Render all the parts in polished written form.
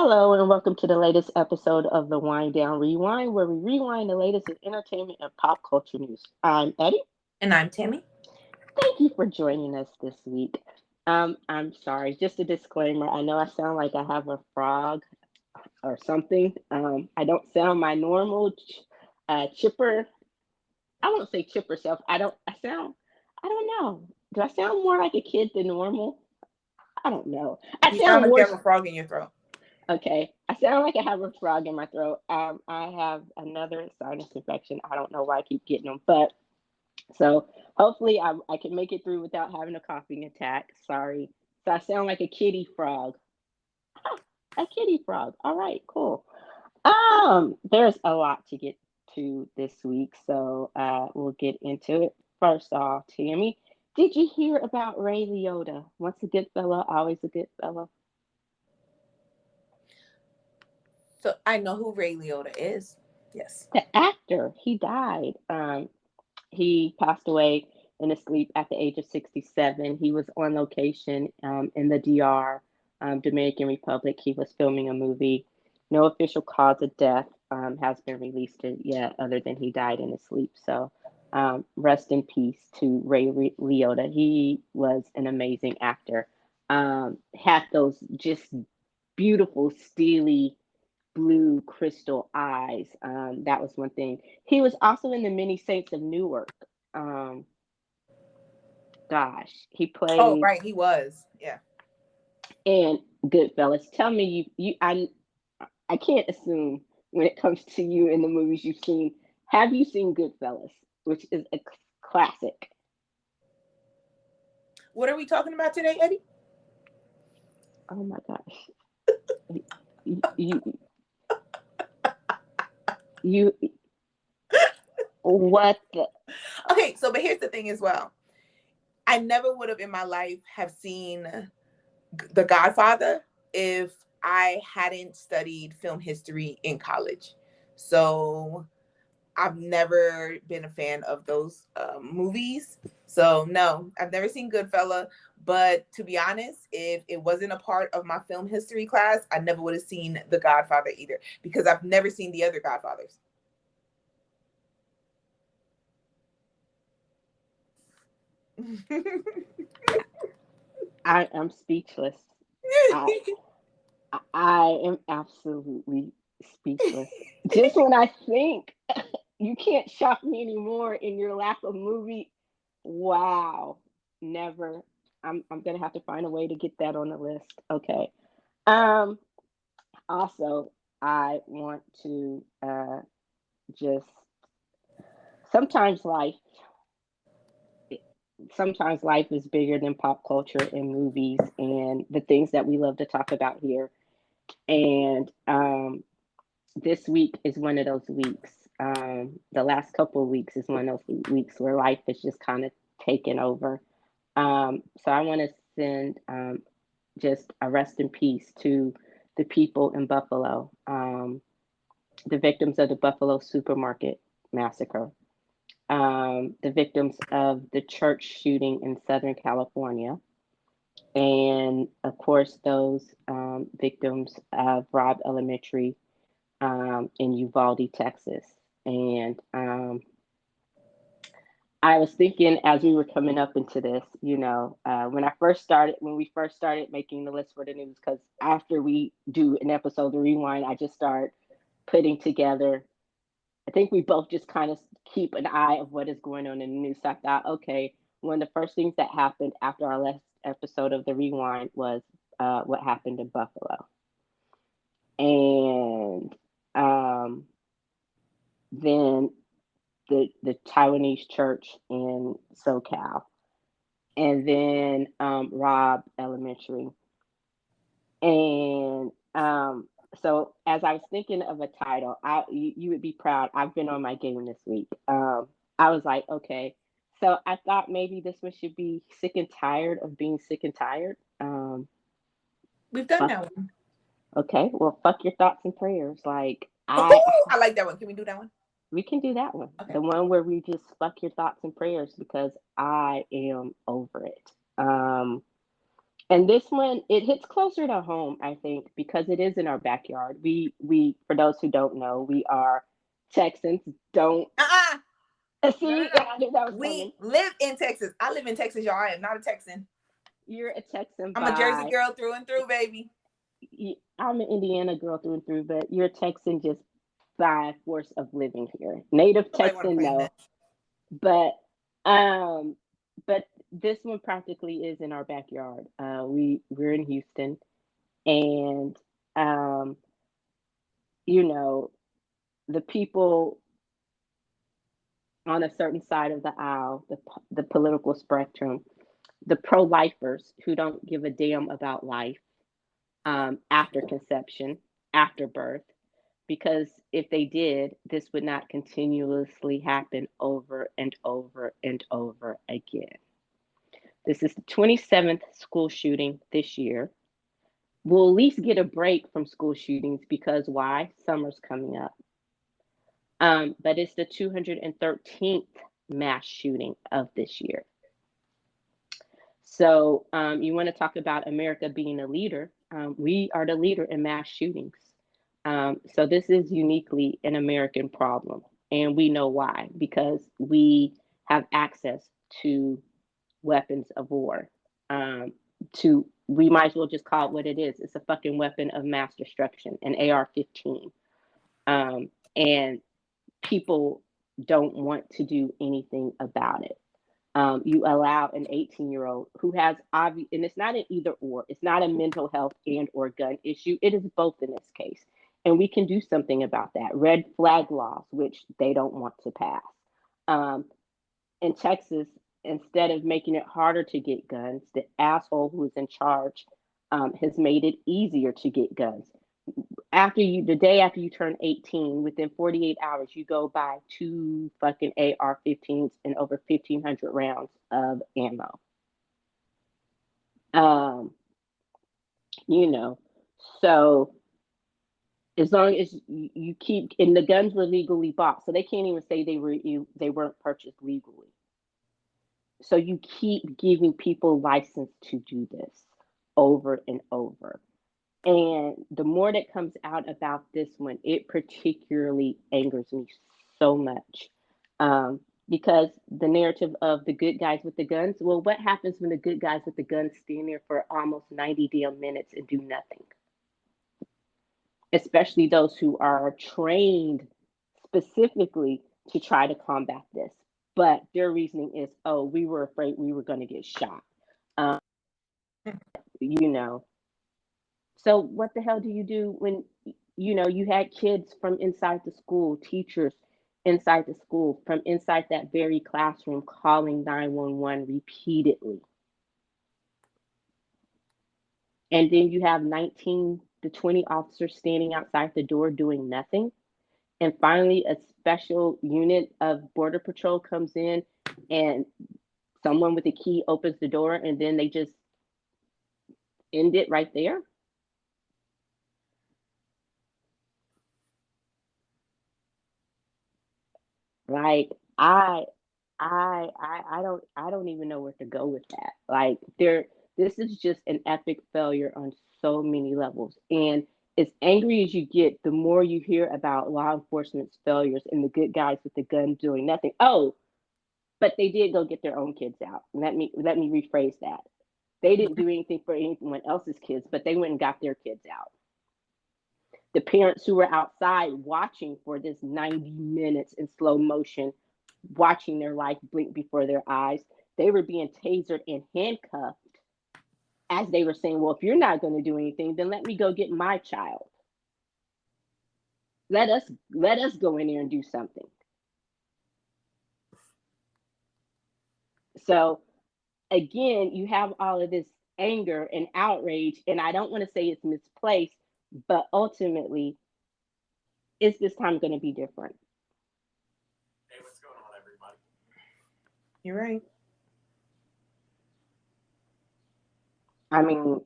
Hello and welcome to the latest episode of the Wind Down Rewind, where we rewind the latest in entertainment and pop culture news. I'm Eddie. And I'm Tammy. Thank you for joining us this week. I'm sorry, just a disclaimer. I know I sound like I have a frog or something. I don't sound my normal chipper. I won't say chipper self. I don't know. Do I sound more like a kid than normal? I don't know. I You sound sound like you more. have a frog in your throat. Okay, I sound like I have a frog in my throat. I have another sinus infection. I don't know why I keep getting them, but so hopefully I can make it through without having a coughing attack. Sorry. So I sound like a kitty frog. A kitty frog. All right, cool. There's a lot to get to this week, so we'll get into it. First off, Tammy, did you hear about Ray Liotta? Once a good fella, always a good fella. So I know who Ray Liotta is. Yes. The actor, he died. He passed away in his sleep at the age of 67. He was on location in the DR, Dominican Republic. He was filming a movie. No official cause of death has been released yet, other than he died in his sleep. So, rest in peace to Ray Liotta. He was an amazing actor. Had those just beautiful, steely blue crystal eyes. That was one thing. He was also in the Many Saints of Newark. Um, he Oh, played right. He was. Yeah. in Goodfellas. Tell me, I can't assume when it comes to you in the movies you've seen. Have you seen Goodfellas, which is a classic? What are we talking about today, Eddie? Oh my gosh, you, you, what the? Okay, so but here's the thing as well. I never would have in my life have seen The Godfather if I hadn't studied film history in college. So I've never been a fan of those movies. So no, I've never seen Goodfella. But to be honest, if it wasn't a part of my film history class, I never would have seen The Godfather either because I've never seen the other Godfathers. I am speechless. I I am absolutely speechless. Just when I think you can't shock me anymore in your lack of movie, wow, never. I'm gonna have to find a way to get that on the list. Okay. Um. Also, I want to just sometimes life. Sometimes life is bigger than pop culture and movies and the things that we love to talk about here. And this week is one of those weeks. The last couple of weeks is one of those weeks where life is just kind of taken over. So I want to send just a rest in peace to the people in Buffalo, the victims of the Buffalo Supermarket Massacre, the victims of the church shooting in Southern California, and of course, those victims of Robb Elementary in Uvalde, Texas. And I was thinking as we were coming up into this, when we first started making the list for the news, because after we do an episode of Rewind, I just start putting together. I think we both just kind of keep an eye of what is going on in the news. So I thought, okay, one of the first things that happened after our last episode of the Rewind was what happened in Buffalo. And then the Taiwanese church in SoCal, and then Robb Elementary. And so as I was thinking of a title, you would be proud. I've been on my game this week. I was like, okay. So I thought maybe this one should be sick and tired of being sick and tired. We've done Fuck. that one. Okay, well, fuck your thoughts and prayers. Like I like that one. Can we do that one? we can do that one. Okay. The one where we just fuck your thoughts and prayers because I am over it. And this one, it hits closer to home, I think, because it is in our backyard. We for those who don't know, we are Texans. Don't Uh-uh. No, no, see. no. I knew that was We coming. live in Texas. I live in Texas, y'all. I am not a Texan. You're a Texan I'm a Jersey by. girl through and through, baby. I'm an Indiana girl through and through, but you're a Texan just by force of living here. Native Nobody want to Texan, claim that. no, but um, but this one practically is in our backyard. We're in Houston, and um, you know, the people on a certain side of the aisle, the political spectrum, the pro-lifers who don't give a damn about life after conception, after birth, because if they did, this would not continuously happen over and over and over again. This is the 27th school shooting this year. We'll at least get a break from school shootings because why? Summer's coming up. But it's the 213th mass shooting of this year. So you want to talk about America being a leader. We are the leader in mass shootings. So this is uniquely an American problem. And we know why, because we have access to weapons of war. We might as well just call it what it is. It's a fucking weapon of mass destruction, an AR-15. And people don't want to do anything about it. You allow an 18-year-old who has obvious, and it's not an either or, it's not a mental health and or gun issue. It is both in this case. And we can do something about that. Red flag laws, which they don't want to pass. In Texas, instead of making it harder to get guns, the asshole who is in charge has made it easier to get guns. The day after you turn 18, within 48 hours, you go buy two fucking AR-15s and over 1,500 rounds of ammo. You know, so as long as you keep, and the guns were legally bought, so they can't even say they weren't purchased legally. So you keep giving people license to do this over and over. And the more that comes out about this one, it particularly angers me so much. Because the narrative of the good guys with the guns, well, what happens when the good guys with the guns stand there for almost 90 damn minutes and do nothing? Especially those who are trained specifically to try to combat this. But their reasoning is, oh, we were afraid we were going to get shot. Um, you know, So what the hell do you do when you had kids from inside the school, teachers inside the school, from inside that very classroom calling 911 repeatedly. And then you have 19 to 20 officers standing outside the door doing nothing. And finally a special unit of border patrol comes in and someone with a key opens the door and then they just end it right there. Like I don't even know where to go with that. Like this is just an epic failure on so many levels. And as angry as you get, the more you hear about law enforcement's failures and the good guys with the gun doing nothing. Oh, but they did go get their own kids out. Let me rephrase that. They didn't do anything for anyone else's kids, but they went and got their kids out. The parents who were outside watching for this 90 minutes in slow motion, watching their life blink before their eyes, they were being tasered and handcuffed as they were saying, well, if you're not going to do anything, then let me go get my child. Let us go in there and do something. So again, you have all of this anger and outrage, and I don't want to say it's misplaced, but ultimately, is this time going to be different? Hey, what's going on, everybody? You're right. I mean,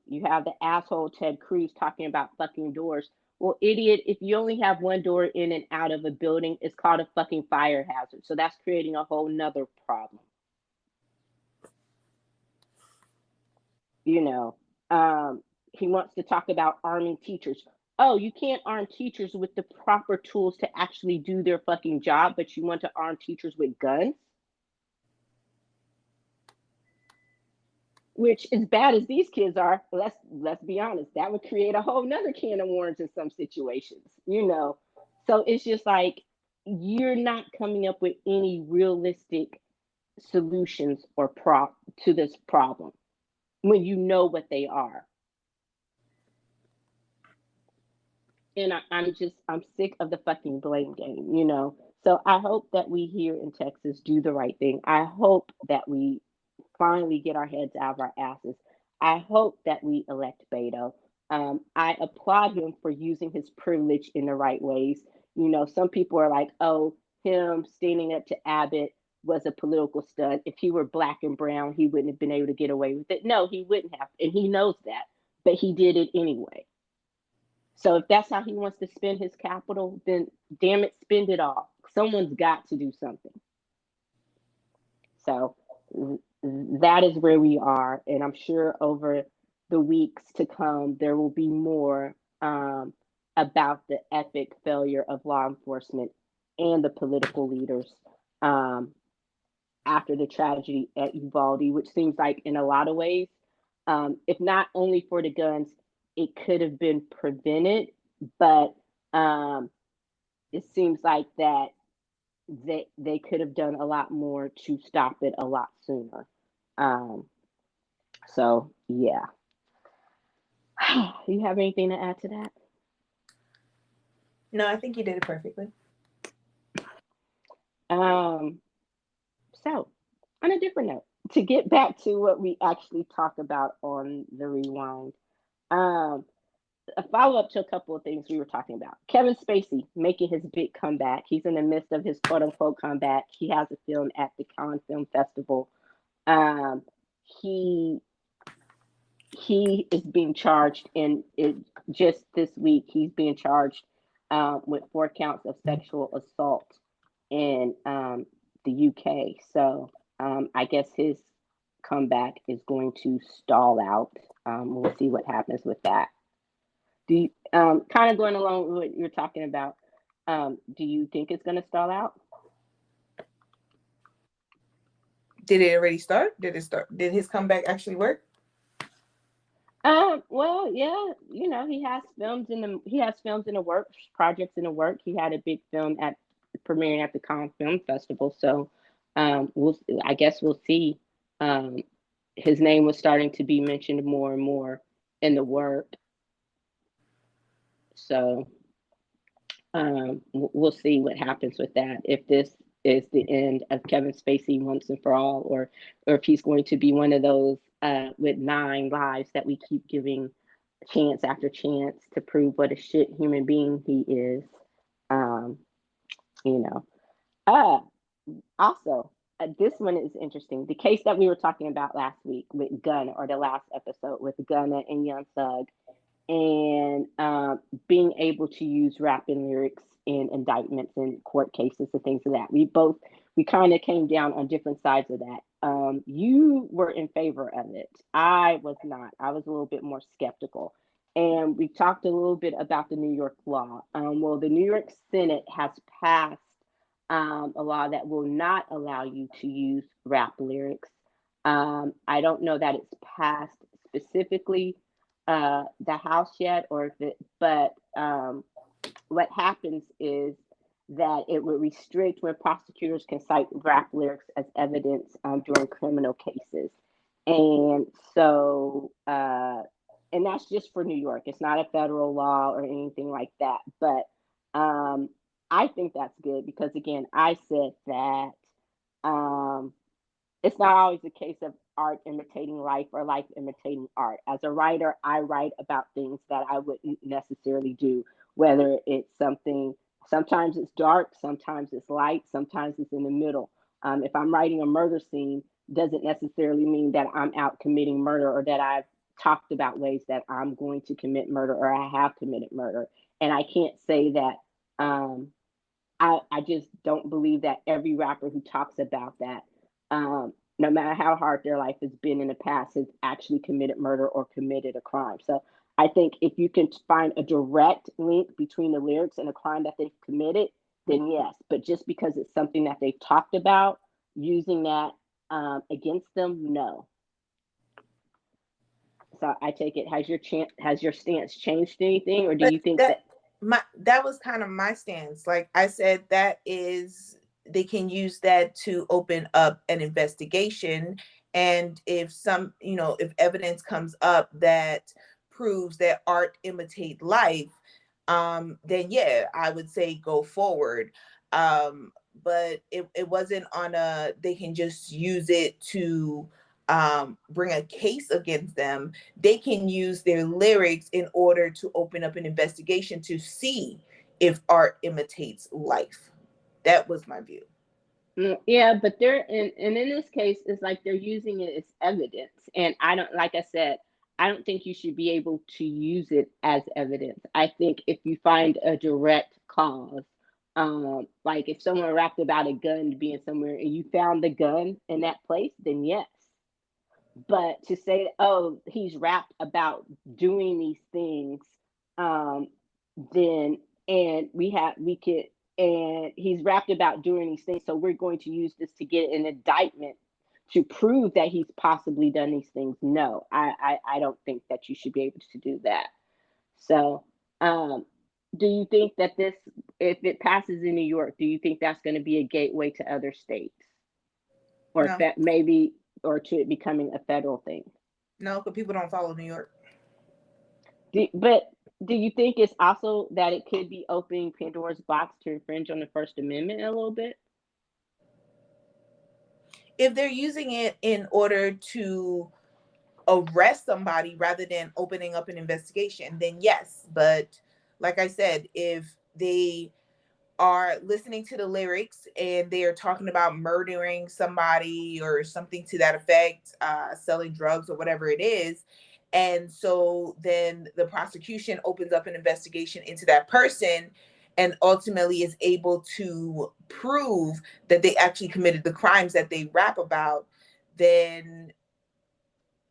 you have the asshole Ted Cruz talking about fucking doors. Well, idiot, if you only have one door in and out of a building, it's called a fucking fire hazard. So that's creating a whole nother problem. You know, um, he wants to talk about arming teachers. Oh, you can't arm teachers with the proper tools to actually do their fucking job, but you want to arm teachers with guns? Which, as bad as these kids are, let's be honest, that would create a whole nother can of worms in some situations, you know. So it's just like you're not coming up with any realistic solutions or prop to this problem when you know what they are. And I'm sick of the fucking blame game, you know. So I hope that we here in Texas do the right thing. I hope that we finally get our heads out of our asses. I hope that we elect Beto. I applaud him for using his privilege in the right ways. You know, some people are like, oh, him standing up to Abbott was a political stunt. If he were black and brown, he wouldn't have been able to get away with it. No, he wouldn't have. And he knows that. But he did it anyway. So if that's how he wants to spend his capital, then damn it, spend it all. Someone's got to do something. So that is where we are. And I'm sure over the weeks to come, there will be more about the epic failure of law enforcement and the political leaders um, after the tragedy at Uvalde, which seems like in a lot of ways, if not only for the guns, it could have been prevented, but um, it seems like that they could have done a lot more to stop it a lot sooner. Um, so yeah. You have anything to add to that? No, I think you did it perfectly. Um, so on a different note, to get back to what we actually talk about on the rewind, um, a follow up to a couple of things we were talking about. Kevin Spacey making his big comeback. He's in the midst of his quote unquote comeback. He has a film at the Cannes Film Festival. Um, he he is being charged, and it just this week he's being charged with 4 counts of sexual assault in the UK. So I guess his comeback is going to stall out. We'll see what happens with that. Do you, kind of going along with what you're talking about? Do you think it's going to stall out? Did it already start? Did it start? Did his comeback actually work? Well, yeah, you know, he has films in the works, projects in the work. He had a big film at premiering at the Cannes Film Festival. So, I guess we'll see. Um, his name was starting to be mentioned more and more in the work. So, we'll see what happens with that. If this is the end of Kevin Spacey once and for all, or if he's going to be one of those with 9 lives that we keep giving chance after chance to prove what a shit human being he is. Um, you know. Also, this one is interesting. The case that we were talking about last week with Gunna, or the last episode with Gunna and Young Thug, and being able to use rapping lyrics in indictments and court cases and things of that. We kind of came down on different sides of that. You were in favor of it. I was not. I was a little bit more skeptical. And we talked a little bit about the New York law. Well, the New York Senate has passed a law that will not allow you to use rap lyrics. I don't know that it's passed specifically the House yet, or if it, but what happens is that it would restrict when prosecutors can cite rap lyrics as evidence during criminal cases. And so, and that's just for New York. It's not a federal law or anything like that. But I think that's good because, again, I said that um, it's not always a case of art imitating life or life imitating art. As a writer, I write about things that I wouldn't necessarily do, whether it's something, sometimes it's dark, sometimes it's light, sometimes it's in the middle. If I'm writing a murder scene, doesn't necessarily mean that I'm out committing murder or that I've talked about ways that I'm going to commit murder or I have committed murder. And I can't say that I just don't believe that every rapper who talks about that no matter how hard their life has been in the past, has actually committed murder or committed a crime. So I think if you can find a direct link between the lyrics and a crime that they've committed, then yes. But just because it's something that they've talked about, using that against them, no. So I take it, has your stance changed anything, or do But you think that that was kind of my stance. Like I said, that is, they can use that to open up an investigation. And if if evidence comes up that proves that art imitate life, then yeah, I would say go forward. But it wasn't on a, they can just use it to bring a case against them. They can use their lyrics in order to open up an investigation to see if art imitates life. That was my view. Yeah, but and in this case, it's like they're using it as evidence. And I don't, like I said, I don't think you should be able to use it as evidence. I think if you find a direct cause, like if someone rapped about a gun being somewhere and you found the gun in that place, then yes. But to say, oh, he's rapped about doing these things, um, then and we could, and he's rapped about doing these things, so we're going to use this to get an indictment to prove that he's possibly done these things. No, I don't think that you should be able to do that. So, um, do you think that this, if it passes in New York, do you think that's going to be a gateway to other states, or No, maybe, or to it becoming a federal thing? no, because people don't follow New York. But do you think it's also that it could be opening Pandora's box to infringe on the First Amendment a little bit? If they're using it in order to arrest somebody rather than opening up an investigation, then yes. But like I said, if they are listening to the lyrics and they are talking about murdering somebody or something to that effect, selling drugs or whatever it is, and so then the prosecution opens up an investigation into that person and ultimately is able to prove that they actually committed the crimes that they rap about, then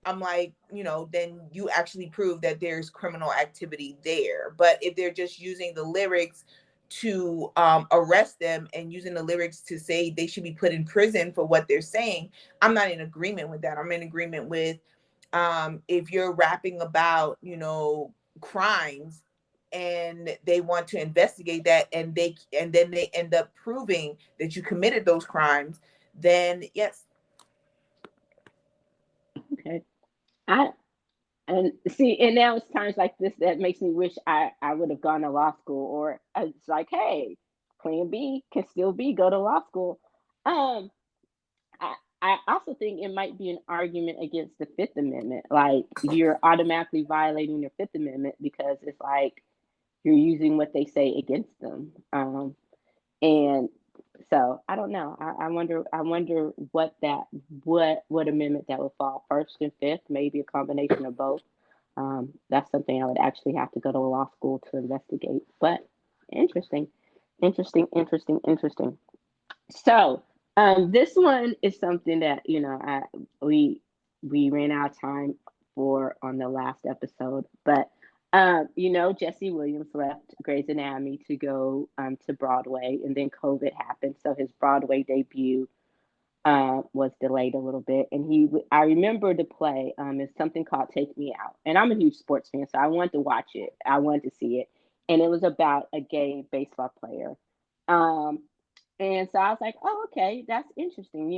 I'm like, then you actually prove that there's criminal activity there. But if they're just using the lyrics to arrest them and using the lyrics to say they should be put in prison for what they're saying, I'm not in agreement with that. I'm in agreement with, if you're rapping about, crimes and they want to investigate that, and then they end up proving that you committed those crimes, then yes. Okay. I and see, and now it's times like this that makes me wish I would have gone to law school, or it's like, hey, Plan B can still be go to law school. Um, I also think it might be an argument against the Fifth Amendment. Like you're automatically violating the Fifth Amendment because it's like you're using what they say against them. And so I don't know. I wonder what amendment that would fall first and fifth, maybe a combination of both. That's something I would actually have to go to law school to investigate. But interesting, interesting. So this one is something that we we ran out of time for on the last episode, but Jesse Williams left Grey's Anatomy to go to Broadway, and then COVID happened, so his Broadway debut was delayed a little bit. And I remember the play is something called Take Me Out, and I'm a huge sports fan, so I wanted to watch it. I wanted to see it, and it was about a gay baseball player. Um, and so I was like, oh, okay, that's interesting.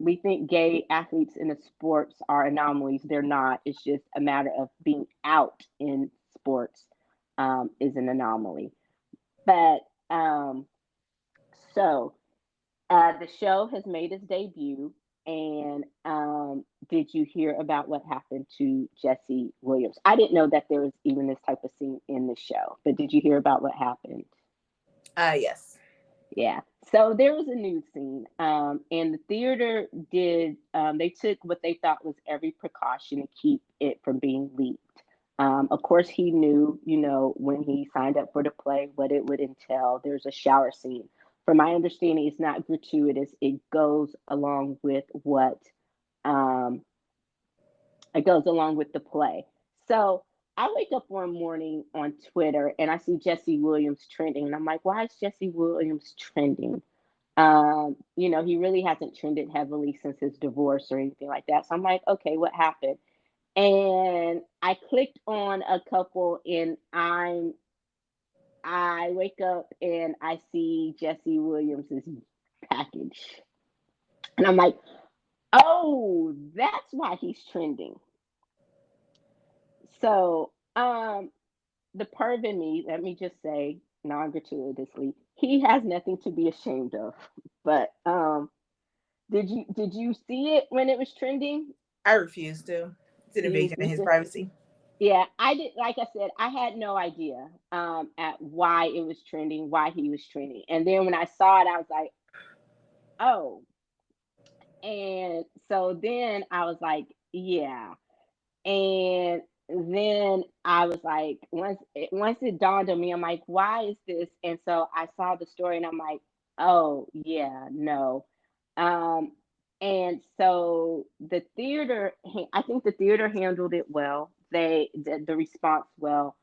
We think gay athletes in the sports are anomalies. They're not. It's just a matter of being out in sports is an anomaly. But so the show has made its debut. And did you hear about what happened to Jesse Williams? I didn't know that there was even this type of scene in the show, but did you hear about what happened? Yes. Yeah. So there was a nude scene, and the theater did. They took what they thought was every precaution to keep it from being leaked. Of course, he knew, when he signed up for the play, what it would entail. There's a shower scene. from my understanding, it's not gratuitous. It goes along with what um, it goes along with the play. So I wake up one morning on Twitter and I see Jesse Williams trending, and I'm like, why is Jesse Williams trending? He really hasn't trended heavily since his divorce or anything like that. So I'm like, okay, what happened? And I clicked on a couple, and I wake up and I see Jesse Williams's package, and I'm like, oh, that's why he's trending. So, the perv in me, let me just say non-gratuitously, he has nothing to be ashamed of. But did you see it when it was trending? I refuse to. It's an You invasion of refuse his to? privacy. Yeah, I did. Like I said, I had no idea at why it was trending, why he was trending, and then when I saw it, I was like, oh. And so then I was like, yeah. And then I was like, once it dawned on me, I'm like, why is this? And so I saw the story, and I'm like, oh yeah, no. Um, and so I think the theater handled it well. The response well.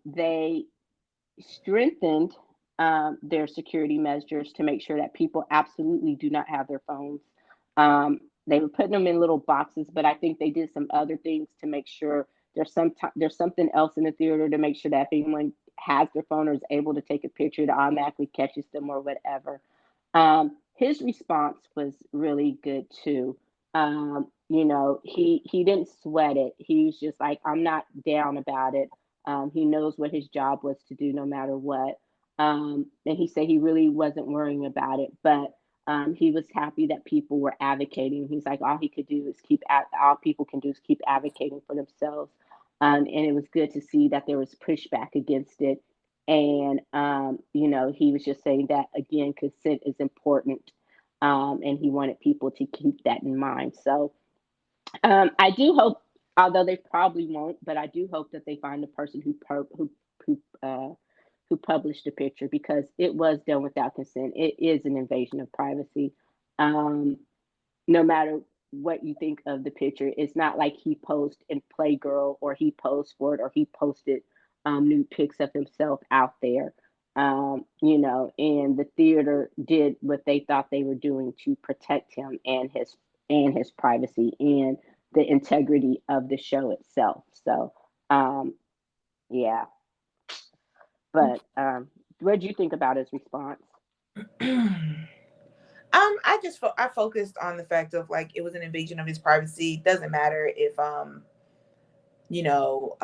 They strengthened their security measures to make sure that people absolutely do not have their phones. They were putting them in little boxes, but I think they did some other things to make sure there's something else in the theater to make sure that if anyone has their phone or is able to take a picture, it automatically catches them or whatever. His response was really good too. He didn't sweat it. He was just like, I'm not down about it. He knows what his job was to do no matter what. And he said he really wasn't worrying about it, but he was happy that people were advocating. He's like, all people can do is keep advocating for themselves. And it was good to see that there was pushback against it. And, he was just saying that, again, consent is important. And he wanted people to keep that in mind. So I do hope, although they probably won't, but I do hope that they find the person who who published the picture, because it was done without consent. It is an invasion of privacy. Um, no matter what you think of the picture, it's not like he posed in Playgirl or he posed for it or he posted nude pics of himself out there. And the theater did what they thought they were doing to protect him and his privacy and the integrity of the show itself. So, yeah. But what did you think about his response? I focused on the fact of like it was an invasion of his privacy. Doesn't matter if you know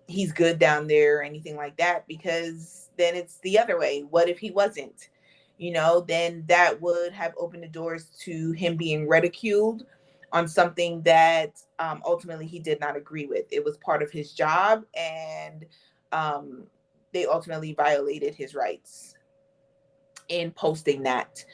he's good down there or anything like that, because then it's the other way. What if he wasn't? Then that would have opened the doors to him being ridiculed on something that ultimately he did not agree with. It was part of his job, and um, they ultimately violated his rights in posting that.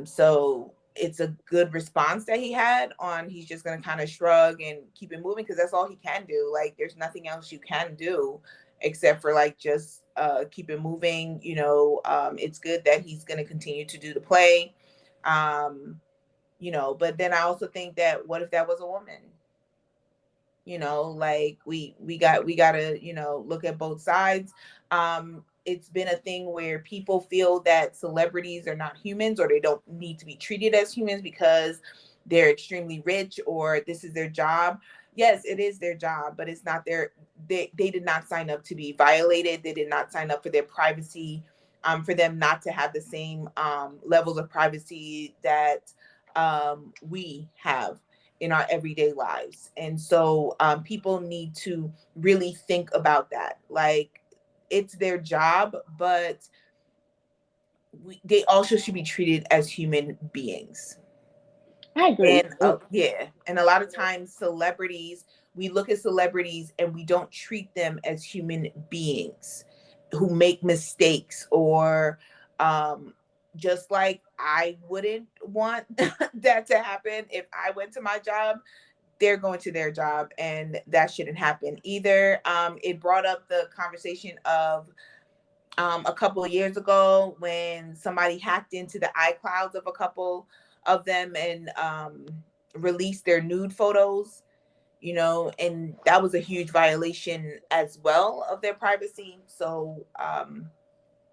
So it's a good response that he had on, he's just going to kind of shrug and keep it moving, because that's all he can do. Like, there's nothing else you can do except for like just keep it moving. It's good that he's going to continue to do the play. But then I also think that what if that was a woman? Like we gotta look at both sides. It's been a thing where people feel that celebrities are not humans, or they don't need to be treated as humans because they're extremely rich or this is their job. Yes, it is their job, but it's not they did not sign up to be violated. They did not sign up for their privacy, for them not to have the same levels of privacy that we have in our everyday lives. And so people need to really think about that. Like, it's their job, but they also should be treated as human beings. I agree. And and a lot of times we look at celebrities and we don't treat them as human beings who make mistakes, or just like I wouldn't want that to happen if I went to my job. They're going to their job, and that shouldn't happen either. It brought up the conversation of a couple of years ago when somebody hacked into the iClouds of a couple of them and released their nude photos, you know, and that was a huge violation as well of their privacy. So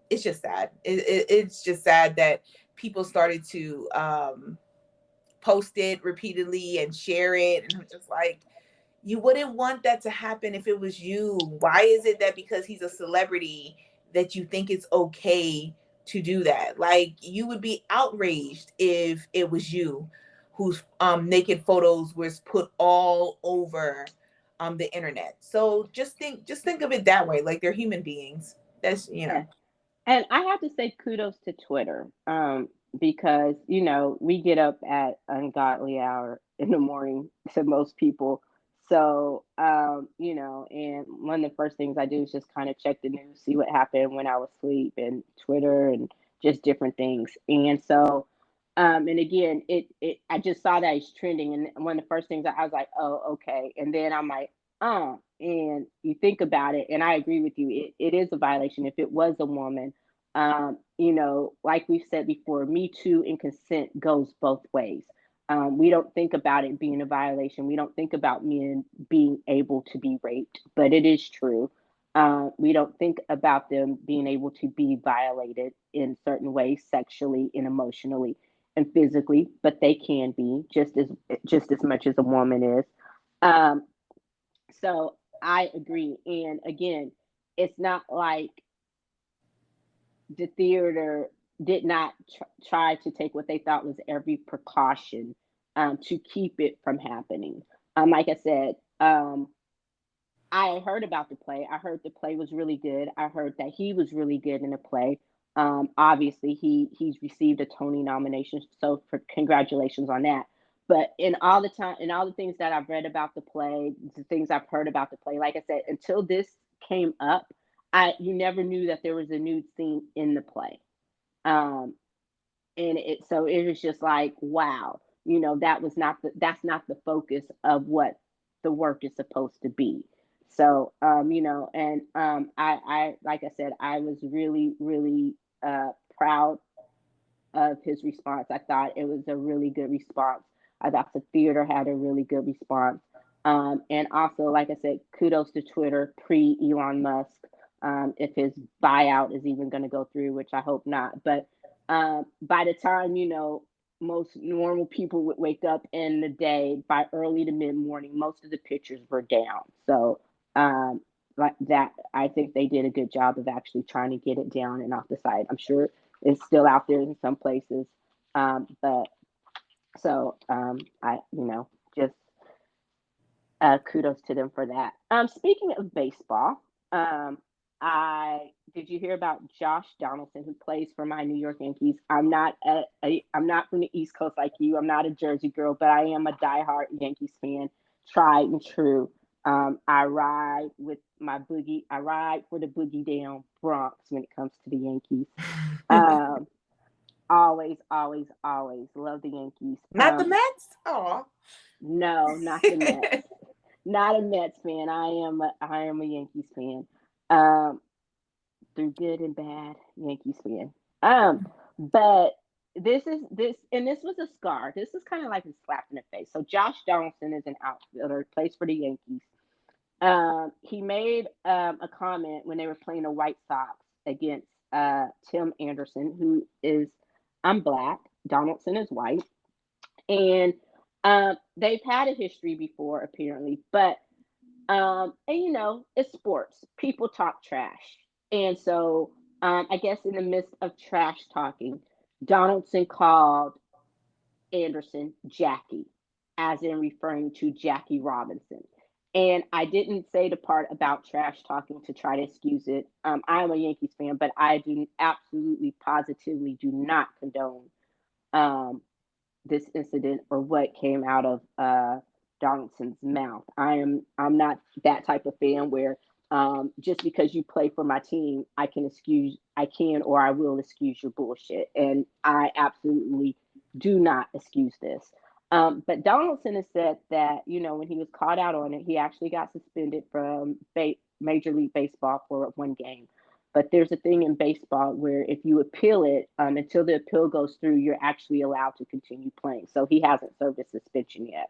it's just sad. It's just sad that people started to post it repeatedly and share it. And I'm just like, you wouldn't want that to happen if it was you. Why is it that because he's a celebrity that you think it's okay to do that? Like, you would be outraged if it was you whose naked photos was put all over the internet. So just think of it that way. Like, they're human beings. That's, you know. Yeah. And I have to say kudos to Twitter, because we get up at ungodly hour in the morning to most people. So and one of the first things I do is just kind of check the news, see what happened when I was asleep, and Twitter and just different things. And so, and again, I just saw that it's trending, and one of the first things I was like, oh, okay, and then I'm like, and you think about it, and I agree with you. It is a violation if it was a woman. Like we've said before, Me Too and consent goes both ways. We don't think about it being a violation. We don't think about men being able to be raped, but it is true. We don't think about them being able to be violated in certain ways, sexually and emotionally and physically, but they can be just as much as a woman is. Um, so I agree. And again, it's not like the theater did not try to take what they thought was every precaution to keep it from happening. Like I said, I heard about the play. I heard the play was really good. I heard that he was really good in the play. Obviously, he's received a Tony nomination, so for congratulations on that. But in all the things that I've read about the play, the things I've heard about the play, like I said, until this came up, you never knew that there was a nude scene in the play. Um, and it was just like, wow, that's not the focus of what the work is supposed to be. So and I like I said, I was really, really proud of his response. I thought it was a really good response. I thought the theater had a really good response. And also, like I said, kudos to Twitter pre Elon Musk. If his buyout is even going to go through, which I hope not. But by the time, most normal people would wake up in the day, by early to mid morning, most of the pictures were down. So, like that, I think they did a good job of actually trying to get it down and off the site. I'm sure it's still out there in some places. But so I, just kudos to them for that. Speaking of baseball, I did you hear about Josh Donaldson, who plays for my New York Yankees? I'm not from the East Coast like you. I'm not a Jersey girl, but I am a diehard Yankees fan, tried and true. I ride with my boogie. I ride for the boogie down Bronx when it comes to the Yankees. Um, always, always, always love the Yankees. Not the Mets? Oh. No, not the Mets. Not a Mets fan. I am a Yankees fan. Um, through good and bad, Yankees fan. But this was a scar. This is kind of like a slap in the face. So Josh Donaldson is an outfielder, plays for the Yankees. He made a comment when they were playing the White Sox against Tim Anderson, who is I'm black. Donaldson is white, and they've had a history before apparently, but and it's sports. People talk trash, and so I guess in the midst of trash talking, Donaldson called Anderson Jackie, as in referring to Jackie Robinson. And I didn't say the part about trash talking to try to excuse it. I'm a Yankees fan, but I do absolutely, positively do not condone um, this incident or what came out of Donaldson's mouth. I'm not that type of fan where just because you play for my team, I can or I will excuse your bullshit, and I absolutely do not excuse this. But Donaldson has said that when he was caught out on it, he actually got suspended from Major League Baseball for one game. But there's a thing in baseball where if you appeal it, until the appeal goes through, you're actually allowed to continue playing. So he hasn't served a suspension yet.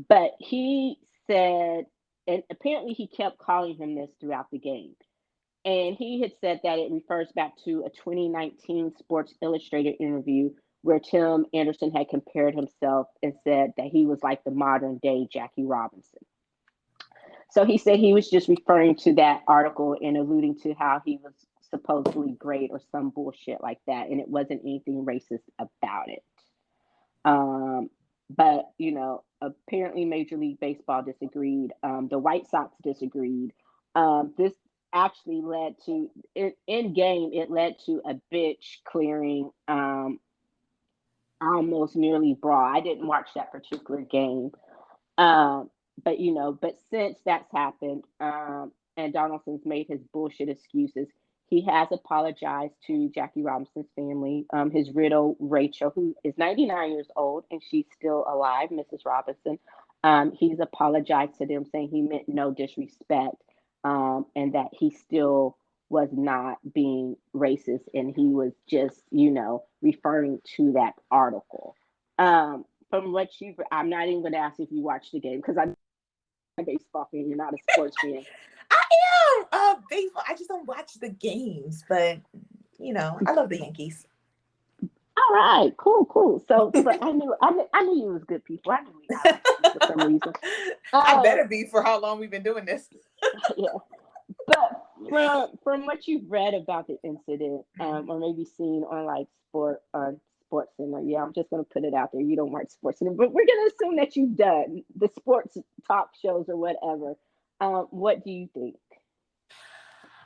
But he said, and apparently he kept calling him this throughout the game. And he had said that it refers back to a 2019 Sports Illustrated interview where Tim Anderson had compared himself and said that he was like the modern day Jackie Robinson. So he said he was just referring to that article and alluding to how he was supposedly great or some bullshit like that. And it wasn't anything racist about it. But, apparently Major League Baseball disagreed. The White Sox disagreed. This actually led to, in game, it led to a bitch clearing, almost nearly brawl. I didn't watch that particular game. But since that's happened, and Donaldson's made his bullshit excuses, he has apologized to Jackie Robinson's family, his widow, Rachel, who is 99 years old, and she's still alive, Mrs. Robinson. He's apologized to them, saying he meant no disrespect, and that he still was not being racist, and he was just, referring to that article. From what I'm not even going to ask if you watched the game, because I'm a baseball fan, you're not a sports fan. I am baseball. I just don't watch the games, but I love the Yankees. All right, cool. So I knew you was good people. I knew we got for some reason. I better be for how long we've been doing this. Yeah, but from what you've read about the incident, or maybe seen on like Sports Center, yeah, I'm just gonna put it out there. You don't watch Sports Center, but we're gonna assume that you've done the sports talk shows or whatever. What do you think?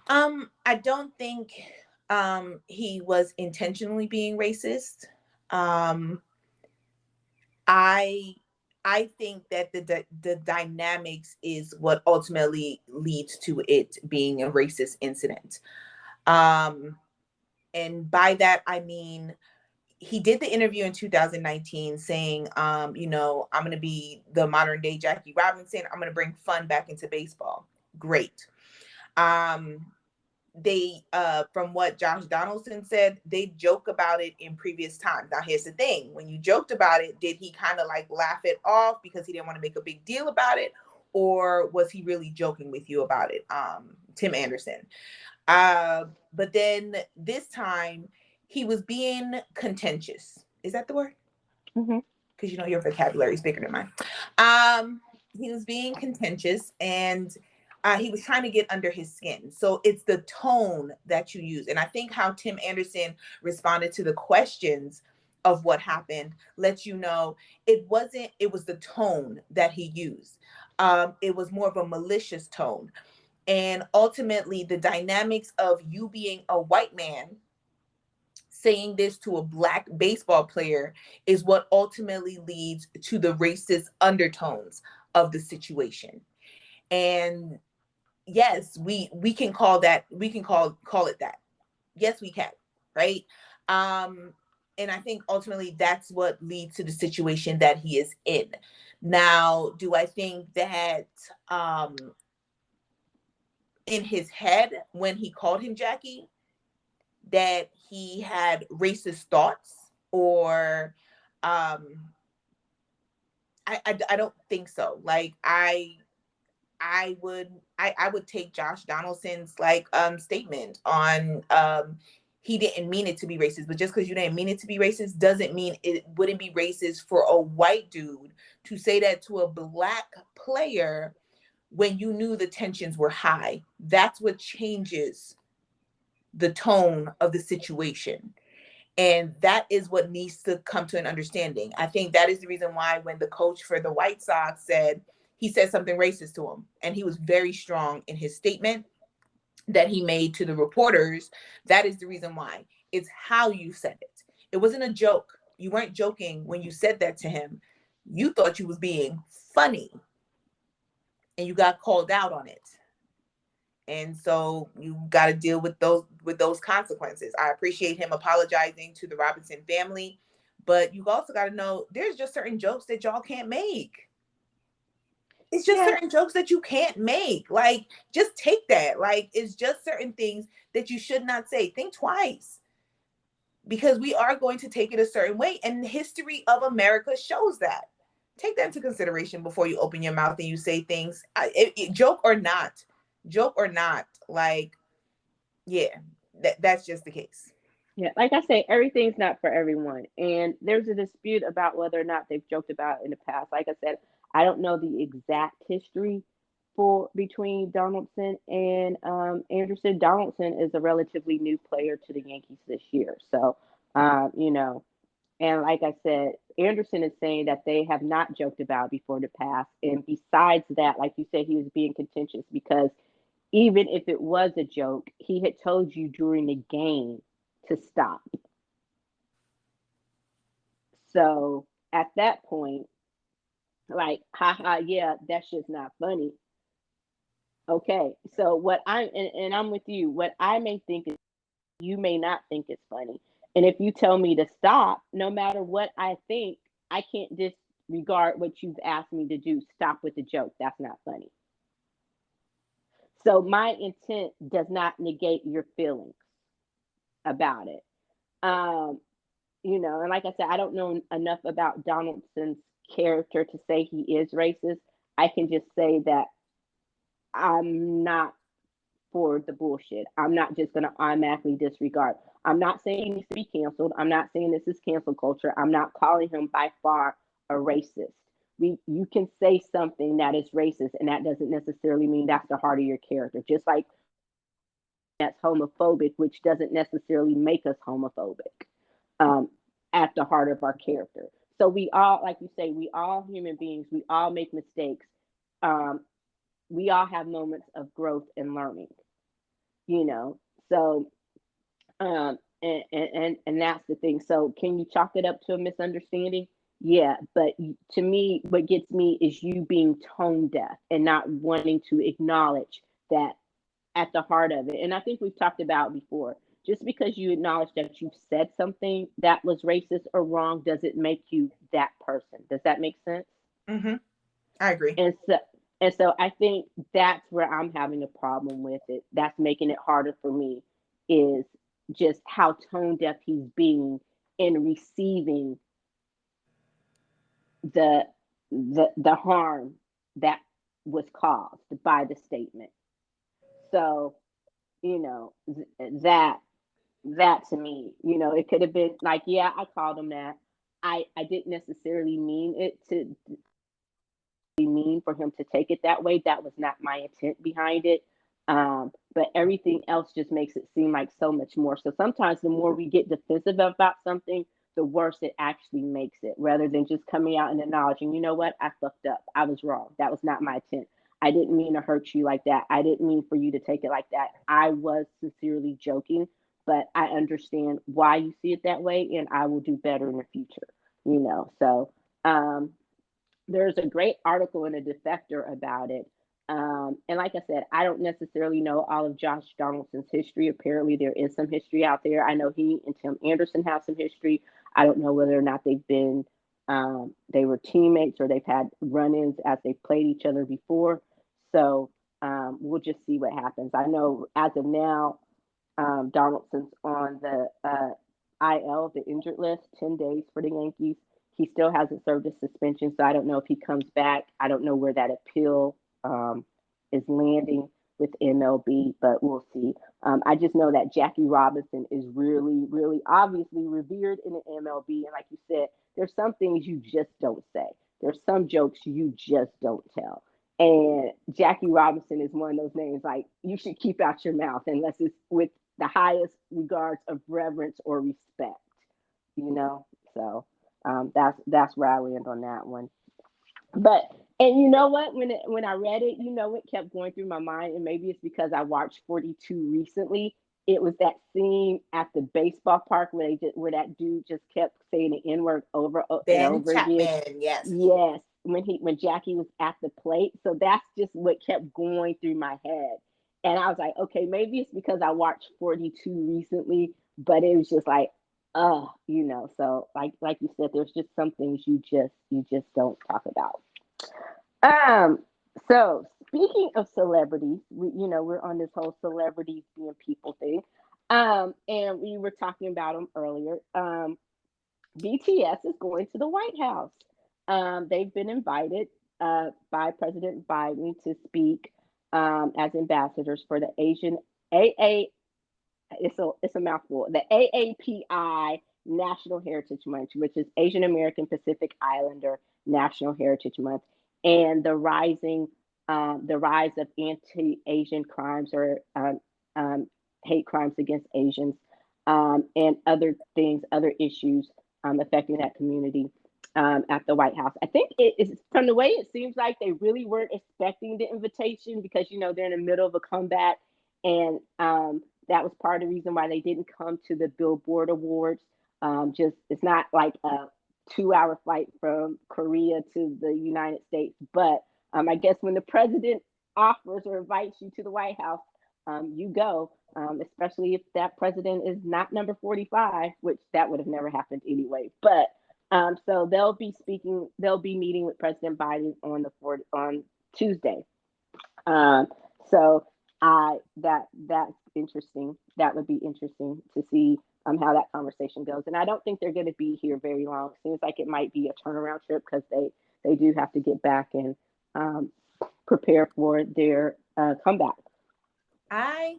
I don't think he was intentionally being racist. I think that the dynamics is what ultimately leads to it being a racist incident. And by that I mean, he did the interview in 2019 saying, I'm going to be the modern day Jackie Robinson. I'm going to bring fun back into baseball. Great. They, from what Josh Donaldson said, they joke about it in previous times. Now, here's the thing. When you joked about it, did he kind of like laugh it off because he didn't want to make a big deal about it? Or was he really joking with you about it? Tim Anderson. But then this time he was being contentious. Is that the word? Mm-hmm. Because your vocabulary is bigger than mine. He was being contentious, and he was trying to get under his skin. So it's the tone that you use. And I think how Tim Anderson responded to the questions of what happened lets you know it was the tone that he used. It was more of a malicious tone. And ultimately, the dynamics of you being a white man saying this to a Black baseball player is what ultimately leads to the racist undertones of the situation. And yes, we can call that, we can call it that. Yes, we can, right? And I think ultimately that's what leads to the situation that he is in. Now, do I think that in his head when he called him Jackie, that he had racist thoughts? Or I don't think so. Like I would take Josh Donaldson's statement on he didn't mean it to be racist, but just because you didn't mean it to be racist doesn't mean it wouldn't be racist for a white dude to say that to a Black player when you knew the tensions were high. That's what changes the tone of the situation. And that is what needs to come to an understanding. I think that is the reason why when the coach for the White Sox said something racist to him, and he was very strong in his statement that he made to the reporters, that is the reason why. It's how you said it. It wasn't a joke. You weren't joking when you said that to him. You thought you was being funny, and you got called out on it. And so you got to deal with those consequences. I appreciate him apologizing to the Robinson family, but you also got to know there's just certain jokes that y'all can't make. it's just certain jokes that you can't make. Like, just take that. Like, it's just certain things that you should not say. Think twice, because we are going to take it a certain way. And the history of America shows that. Take that into consideration before you open your mouth and you say things. Joke or not, like, yeah, that's just the case. Yeah, like I say, everything's not for everyone. And there's a dispute about whether or not they've joked about it in the past. Like I said, I don't know the exact history for between Donaldson and Anderson. Donaldson is a relatively new player to the Yankees this year. So, you know, and like I said, Anderson is saying that they have not joked about before the past. And besides that, like you said, he was being contentious because even if it was a joke, he had told you during the game to stop. So at that point, like, haha, yeah, that shit's not funny. Okay. So what and I'm with you. What I may think is you may not think it's funny. And if you tell me to stop, no matter what I think, I can't disregard what you've asked me to do. Stop with the joke. That's not funny. So my intent does not negate your feelings about it. Um, you know, and like I said, I don't know enough about Donaldson's character to say he is racist. I can just say that I'm not for the bullshit. I'm not just going to automatically disregard. I'm not saying he needs to be canceled. I'm not saying this is cancel culture. I'm not calling him by far a racist. You can say something that is racist, and that doesn't necessarily mean that's the heart of your character. Just like that's homophobic, which doesn't necessarily make us homophobic um, at the heart of our character. So we all, like you say, we all human beings. We all make mistakes. Um, we all have moments of growth and learning. You know, so and that's the thing. So can you chalk it up to a misunderstanding? Yeah, but to me, what gets me is you being tone deaf and not wanting to acknowledge that at the heart of it. And I think we've talked about before. Just because you acknowledge that you've said something that was racist or wrong doesn't make you that person. Does that make sense? Mm-hmm. I agree. And so I think that's where I'm having a problem with it. That's making it harder for me is just how tone deaf he's being in receiving the the harm that was caused by the statement. So, you know, that to me, you know, it could have been like, yeah, I called him that. I didn't necessarily mean it to be mean for him to take it that way. That was not my intent behind it. But everything else just makes it seem like so much more. So sometimes the more we get defensive about something, the worse it actually makes it, rather than just coming out and acknowledging, you know what, I fucked up. I was wrong. That was not my intent. I didn't mean to hurt you like that. I didn't mean for you to take it like that. I was sincerely joking, but I understand why you see it that way, and I will do better in the future. You know, so there's a great article in a defector about it. And like I said, I don't necessarily know all of Josh Donaldson's history. Apparently, there is some history out there. I know he and Tim Anderson have some history. I don't know whether or not they were teammates or they've had run-ins as they've played each other before. So we'll just see what happens. I know as of now, Donaldson's on the IL, the injured list, 10 days for the Yankees. He still hasn't served his suspension, so I don't know if he comes back. I don't know where that appeal is landing with MLB, but we'll see. I just know that Jackie Robinson is really, really obviously revered in the MLB. And like you said, there's some things you just don't say. There's some jokes you just don't tell. And Jackie Robinson is one of those names like you should keep out your mouth unless it's with the highest regards of reverence or respect, you know? So that's where I land on that one. But and you know what? When I read it, you know, it kept going through my mind, and maybe it's because I watched 42 recently. It was that scene at the baseball park where that dude just kept saying the N word over and Ben over again. Chapman, yes. Yes, when Jackie was at the plate. So that's just what kept going through my head. And I was like, okay, maybe it's because I watched 42 recently, but it was just like, you know, so like you said, there's just some things you just don't talk about. So speaking of celebrities, we're on this whole celebrities being people thing. And we were talking about them earlier. BTS is going to the White House. They've been invited by President Biden to speak as ambassadors for the Asian AA. It's a mouthful. The AAPI National Heritage Month, which is Asian American Pacific Islander National Heritage Month, and the rise of anti-Asian crimes or hate crimes against Asians, and other things, other issues affecting that community at the White House. I think it is, from the way it seems like they really weren't expecting the invitation because they're in the middle of a comeback, and that was part of the reason why they didn't come to the Billboard Awards. Just it's not like a 2-hour flight from Korea to the United States, but I guess when the president offers or invites you to the White House, you go, especially if that president is not number 45, which that would have never happened anyway. But so they'll be meeting with President Biden on Tuesday. So that's interesting. That would be interesting to see how that conversation goes. And I don't think they're going to be here very long. It seems like it might be a turnaround trip because they do have to get back and prepare for their comeback. I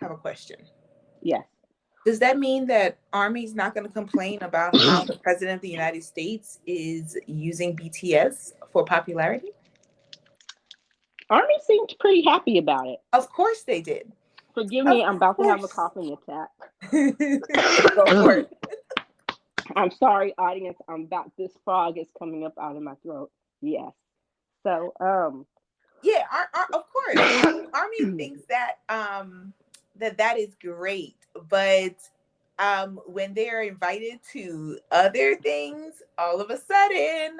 have a question. Yes. Does that mean that Army's not going to complain about how the president of the United States is using BTS for popularity? Army seemed pretty happy about it. Of course they did. Forgive me, I'm about to have a coughing attack. Go for it. I'm sorry, audience. This frog is coming up out of my throat. Yes. So, yeah, of course. Army thinks that that is great, but when they're invited to other things, all of a sudden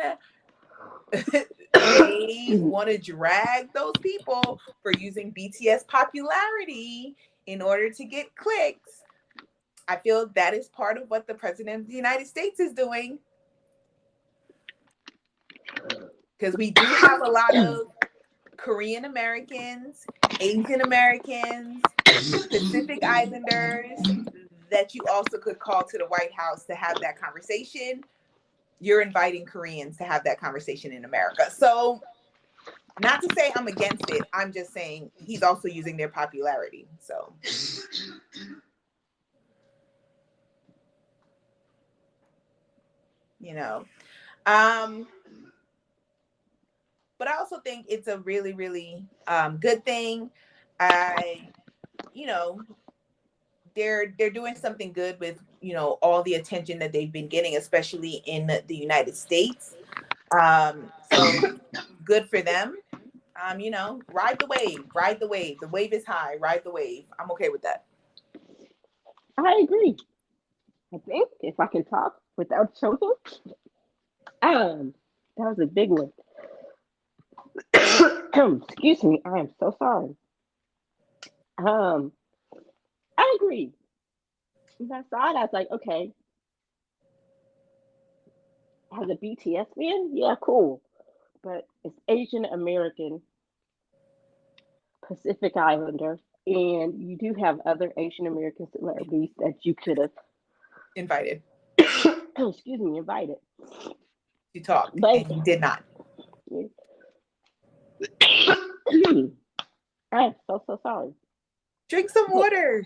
they want to drag those people for using BTS popularity in order to get clicks. I feel that is part of what the president of the United States is doing. Because we do have a lot of Korean Americans, Asian Americans, Pacific Islanders that you also could call to the White House to have that conversation. You're inviting Koreans to have that conversation in America. So, not to say I'm against it. I'm just saying he's also using their popularity. So, but I also think it's a really, really good thing. They're doing something good with all the attention that they've been getting, especially in the United States. So good for them. Ride the wave. The wave is high. Ride the wave. I'm okay with that. I agree. I think if I can talk without choking, that was a big one. Excuse me. I am so sorry. I agree. When I saw it, I was like, okay. As a BTS fan, yeah, cool. But it's Asian American Pacific Islander, and you do have other Asian American celebrities that you could have invited. Excuse me, invited. You talked, and you did not. I'm so sorry. Drink some water.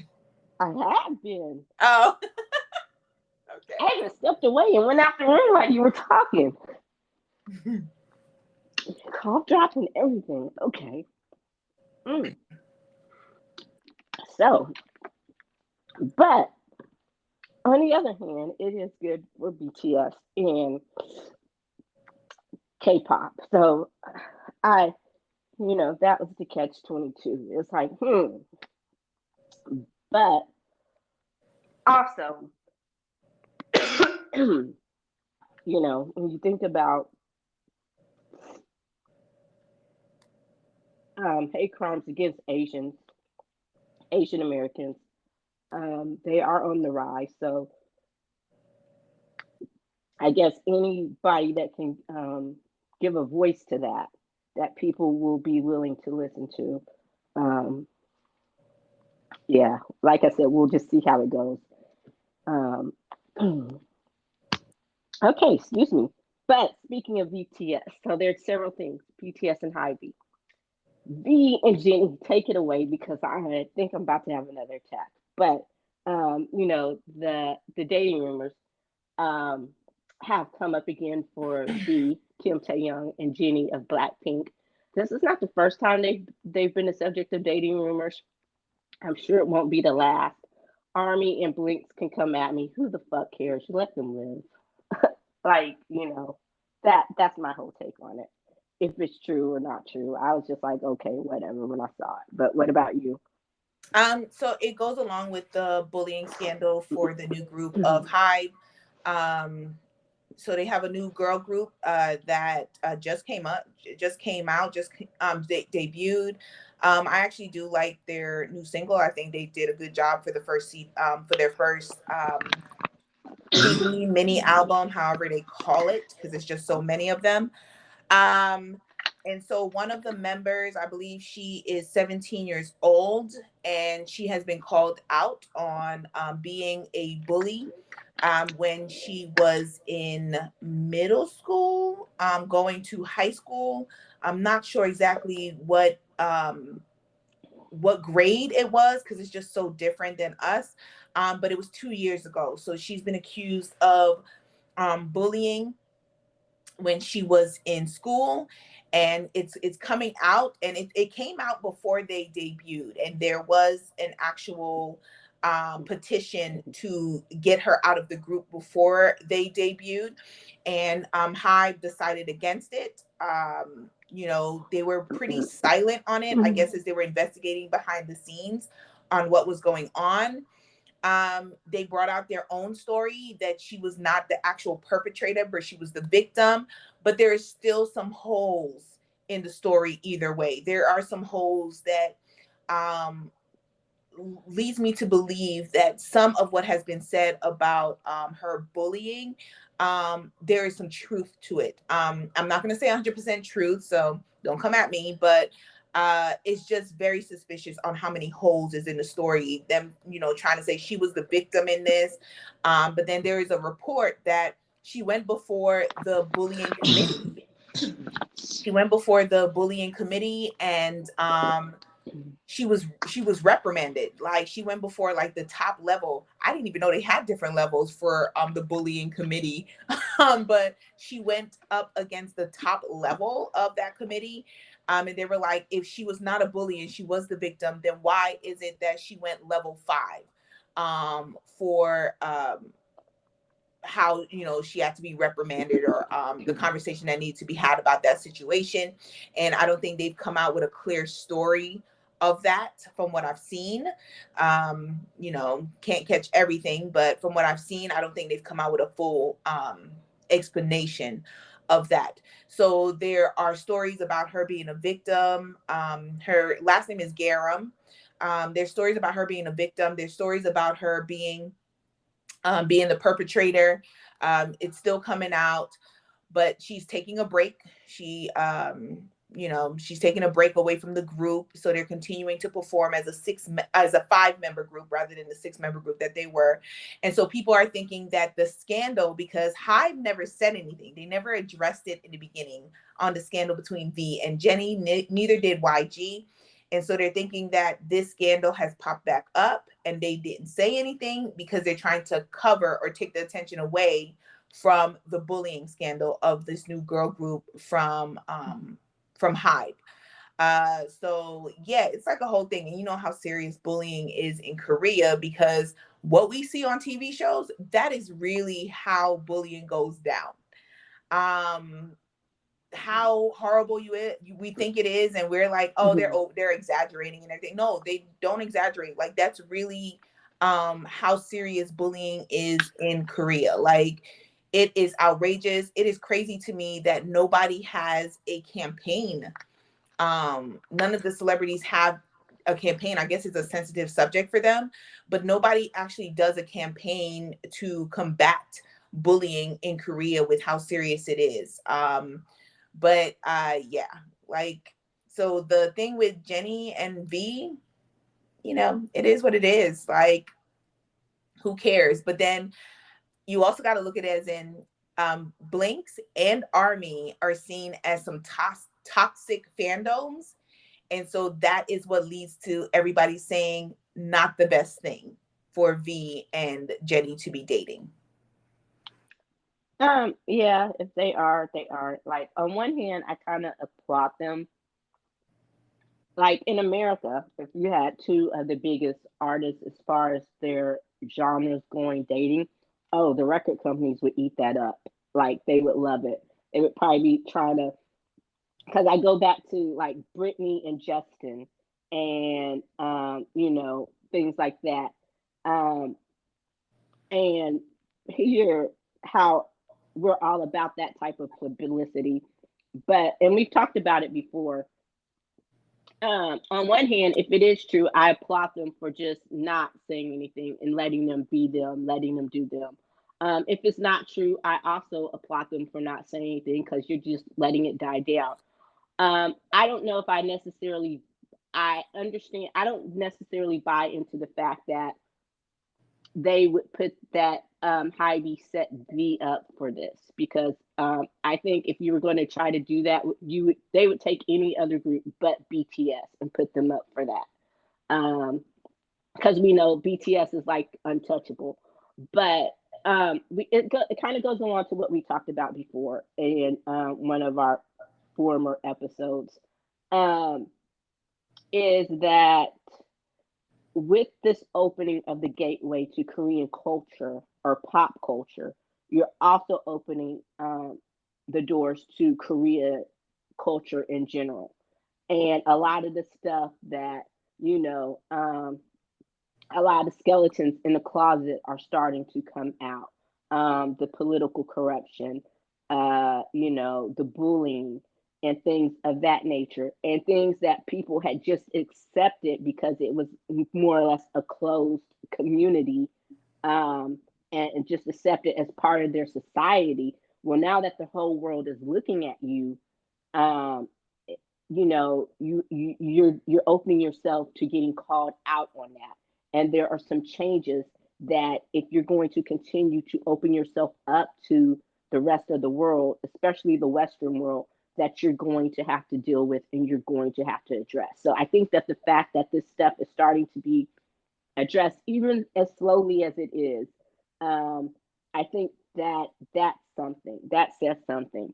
I have been. Oh. Okay. I even stepped away and went out the room while you were talking. Cough drops and everything. Okay. So, but on the other hand, it is good for BTS and K-pop. So that was the catch-22. It's like, But also, when you think about hate crimes against Asian Americans, they are on the rise. So I guess anybody that can give a voice to that that people will be willing to listen to. Um, yeah, like I said, we'll just see how it goes. Um, okay, excuse me. But speaking of BTS, so there's several things BTS and Hybe. V and Jenny, take it away because I think I'm about to have another attack. But the dating rumors um, have come up again for V, Kim Taeyoung, and Jenny of Blackpink. This is not the first time they've been the subject of dating rumors. I'm sure it won't be the last. Army and Blinks can come at me. Who the fuck cares? Let them live. Like, that's my whole take on it. If it's true or not true. I was just like, okay, whatever when I saw it. But what about you? So it goes along with the bullying scandal for the new group of Hybe. So they have a new girl group that just came out, debuted. I actually do like their new single. I think they did a good job for the for their first CD mini album, however they call it, because it's just so many of them. And so one of the members, I believe she is 17 years old, and she has been called out on being a bully when she was in middle school, going to high school. I'm not sure exactly what grade it was because it's just so different than us. But it was 2 years ago. So she's been accused of bullying when she was in school, and it's coming out, and it came out before they debuted, and there was an actual petition to get her out of the group before they debuted, and Hybe decided against it. They were pretty silent on it, I guess, as they were investigating behind the scenes on what was going on. They brought out their own story that she was not the actual perpetrator, but she was the victim. But there is still some holes in the story either way. There are some holes that leads me to believe that some of what has been said about her bullying, there is some truth to it. I'm not going to say 100% truth, so don't come at me, but it's just very suspicious on how many holes is in the story. Them, trying to say she was the victim in this. But then there is a report that she went before the bullying committee. She went before the bullying committee, and she was reprimanded. Like, she went before like the top level. I didn't even know they had different levels for the bullying committee. But she went up against the top level of that committee. And they were like, if she was not a bully and she was the victim, then why is it that she went level 5 for how she had to be reprimanded, or the conversation that needs to be had about that situation. And I don't think they've come out with a clear story of that from what I've seen. Can't catch everything, but from what I've seen, I don't think they've come out with a full explanation of that. So there are stories about her being a victim. Her last name is Garam. There's stories about her being a victim. There's stories about her being the perpetrator. It's still coming out, but she's taking a break. She's taking a break away from the group, so they're continuing to perform as a 5-member group rather than the 6-member group that they were. And so people are thinking that the scandal, because Hybe never said anything, they never addressed it in the beginning on the scandal between V and Jenny. Neither did YG. And so they're thinking that this scandal has popped back up and they didn't say anything because they're trying to cover or take the attention away from the bullying scandal of this new girl group from Hybe. So yeah, it's like a whole thing. And you know how serious bullying is in Korea, because what we see on TV shows, that is really how bullying goes down. How horrible we think it is, and we're like, oh, they're exaggerating and everything. No, they don't exaggerate. Like, that's really how serious bullying is in Korea. Like, it is outrageous. It is crazy to me that nobody has a campaign. None of the celebrities have a campaign. I guess it's a sensitive subject for them, but nobody actually does a campaign to combat bullying in Korea with how serious it is. But yeah, Like, so the thing with Jenny and V, you know, it is what it is. Like, who cares? But then you also got to look at it as in Blinks and Army are seen as some toxic fandoms. And so that is what leads to everybody saying not the best thing for V and Jenny to be dating. Yeah, if they are, they are. Like, on one hand, I kind of applaud them. Like, in America, if you had two of the biggest artists as far as their genres going dating, oh, the record companies would eat that up. Like, they would love it. They would probably be trying to, because I go back to like Britney and Justin and, things like that. Um, and hear how we're all about that type of publicity. And we've talked about it before. On one hand, if it is true, I applaud them for just not saying anything and letting them be them, letting them do them. If it's not true, I also applaud them for not saying anything because you're just letting it die down. I don't know if I understand. I don't necessarily buy into the fact that they would put that Heidi set V up for this because I think if you were going to try to do that, they would take any other group but BTS and put them up for that because we know BTS is like untouchable. But it kind of goes along to what we talked about before in one of our former episodes, is that with this opening of the gateway to Korean culture or pop culture, you're also opening the doors to Korea culture in general. And a lot of the stuff that, a lot of skeletons in the closet are starting to come out. The political corruption, the bullying, and things of that nature, and things that people had just accepted because it was more or less a closed community, and just accepted as part of their society. Well, now that the whole world is looking at you, um, you're opening yourself to getting called out on that. And there are some changes that if you're going to continue to open yourself up to the rest of the world, especially the Western world, that you're going to have to deal with and you're going to have to address. So I think that the fact that this stuff is starting to be addressed, even as slowly as it is, I think that that says something.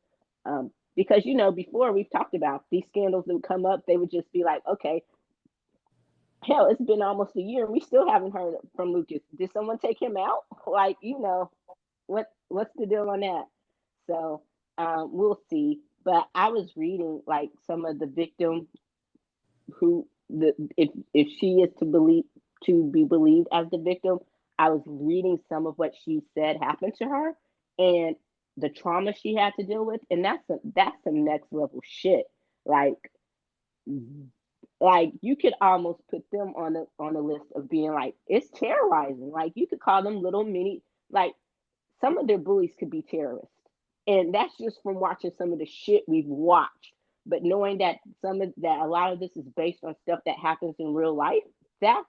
Because, before we've talked about these scandals that would come up, they would just be like, okay, hell, it's been almost a year. We still haven't heard from Lucas. Did someone take him out? Like, what's the deal on that? So we'll see. But I was reading like some of the victim if she is to be believed as the victim. I was reading some of what she said happened to her and the trauma she had to deal with, and that's some next level shit. Like you could almost put them on a list of being like, it's terrorizing. Like you could call them little mini, like some of their bullies could be terrorists. And that's just from watching some of the shit we've watched. But knowing that a lot of this is based on stuff that happens in real life, that's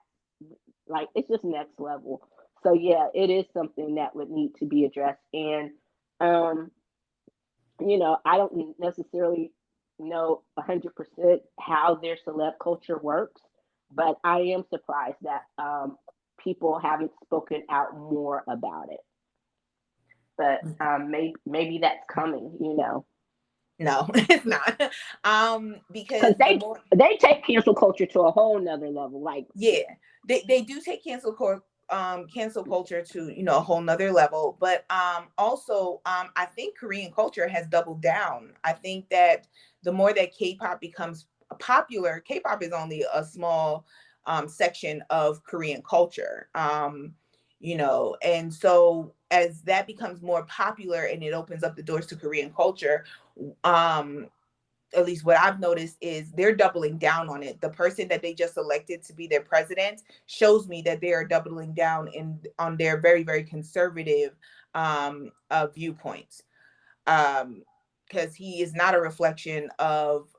like, it's just next level. So yeah, it is something that would need to be addressed. And I don't necessarily know 100% how their celeb culture works, but I am surprised that people haven't spoken out more about it. But maybe that's coming, No, it's not. Because they take cancel culture to a whole nother level. Like, yeah, they do take cancel culture to a whole nother level. But also I think Korean culture has doubled down. I think that the more that K-pop becomes popular, K-pop is only a small section of Korean culture. And so as that becomes more popular and it opens up the doors to Korean culture, at least what I've noticed is they're doubling down on it. The person that they just elected to be their president shows me that they are doubling down on their very, very conservative viewpoints. Because he is not a reflection of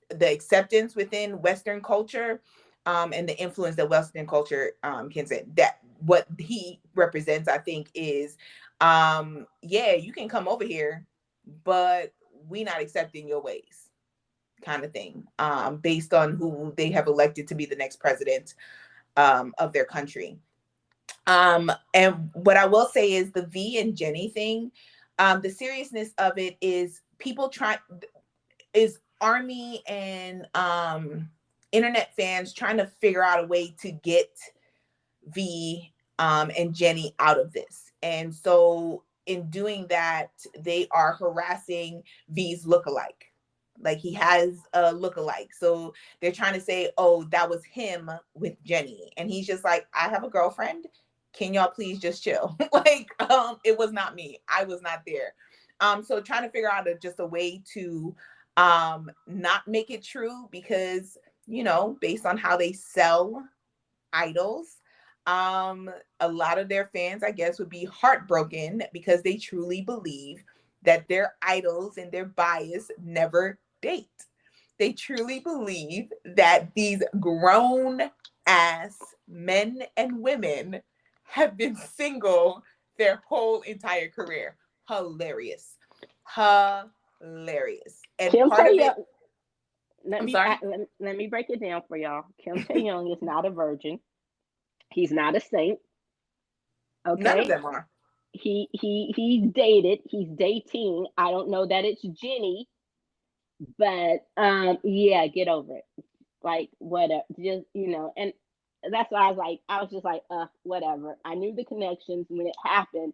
the acceptance within Western culture, and the influence that Western culture can say. That what he represents, I think, is yeah, you can come over here, but we not accepting your ways, kind of thing, based on who they have elected to be the next president of their country. And what I will say is the V and Jenny thing, the seriousness of it is Army and internet fans trying to figure out a way to get V and Jenny out of this. And so in doing that, they are harassing V's lookalike. Like, he has a lookalike. So they're trying to say, oh, that was him with Jenny. And he's just like, I have a girlfriend. Can y'all please just chill? Like, it was not me. I was not there. So trying to figure out just a way to not make it true, because, based on how they sell idols, a lot of their fans, I guess, would be heartbroken because they truly believe that their idols and their bias never date. They truly believe that these grown ass men and women have been single their whole entire career. Hilarious. And Kim part of it, Tae-young, let me break it down for y'all. Kim Tae-young is not a virgin. He's not a saint. Okay. None of them are. He's dated. He's dating. I don't know that it's Jenny, but yeah, get over it. Like, whatever. Just, and that's why I was just like, whatever. I knew the connections when it happened,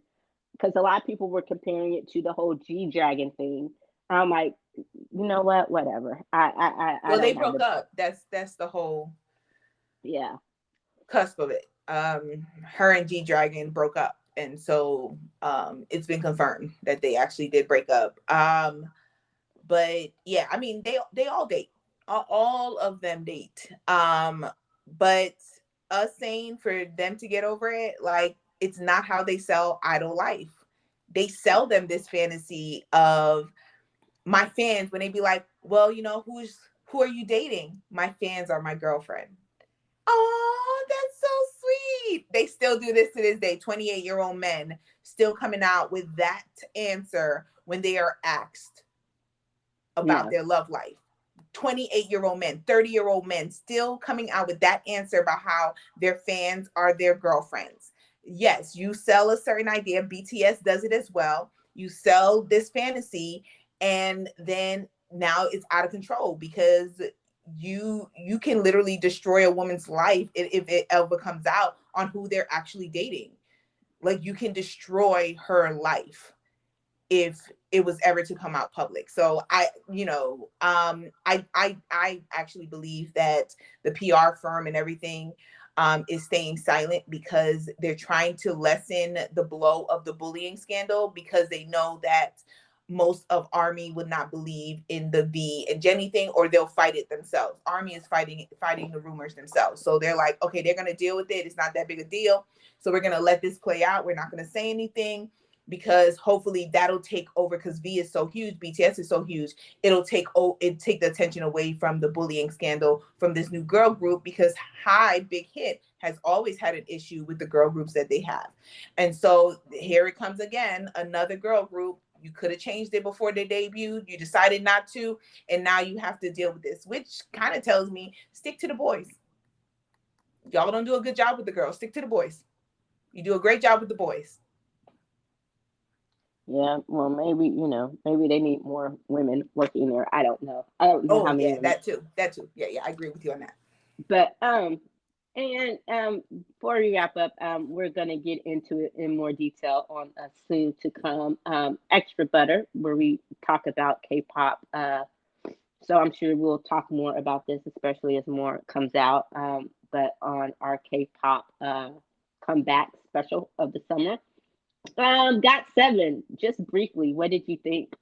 because a lot of people were comparing it to the whole G-Dragon thing. I'm like, you know what? Whatever. Well, they broke up. That's the whole cusp of it. Her and G-Dragon broke up, and so it's been confirmed that they actually did break up. But yeah, I mean, they all date. All of them date. But us saying for them to get over it, like, it's not how they sell idol life. They sell them this fantasy of, my fans, when they be like, well, who are you dating? My fans are my girlfriend. Oh, that's so sweet. They still do this to this day. 28-year-old men still coming out with that answer when they are asked about their love life. 28-year-old men, 30-year-old men still coming out with that answer about how their fans are their girlfriends. Yes, you sell a certain idea. BTS does it as well. You sell this fantasy, and then now it's out of control, because you can literally destroy a woman's life if it ever comes out on who they're actually dating. Like, you can destroy her life if it was ever to come out public. So I actually believe that the PR firm and everything is staying silent, because they're trying to lessen the blow of the bullying scandal, because they know that most of Army would not believe in the V and Jenny thing, or they'll fight it themselves. Army is fighting the rumors themselves. So they're like, okay, they're going to deal with it. It's not that big a deal. So we're going to let this play out. We're not going to say anything, because hopefully that'll take over, because V is so huge, BTS is so huge, it'll take the attention away from the bullying scandal from this new girl group, because Big Hit has always had an issue with the girl groups that they have. And so here it comes again, another girl group. You could have changed it before they debuted. You decided not to, and now you have to deal with this, which kind of tells me, stick to the boys. Y'all don't do a good job with the girls. Stick to the boys. You do a great job with the boys. Yeah, well, maybe they need more women working there. I don't know how many. Yeah, that too. Yeah, I agree with you on that. But before we wrap up, we're gonna get into it in more detail on a soon to come Extra Butter, where we talk about K-pop. So I'm sure we'll talk more about this, especially as more comes out. But on our K-pop comeback special of the summer. GOT7, just briefly, what did you think?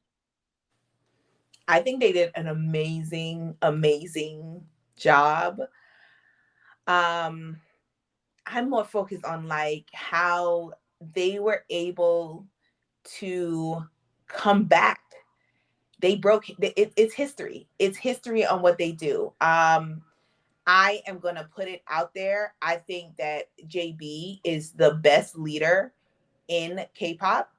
I think they did an amazing job. I'm more focused on like how they were able to come back they broke it's history. It's history on what they do. I am going to put it out there. I think that JB is the best leader in K-pop.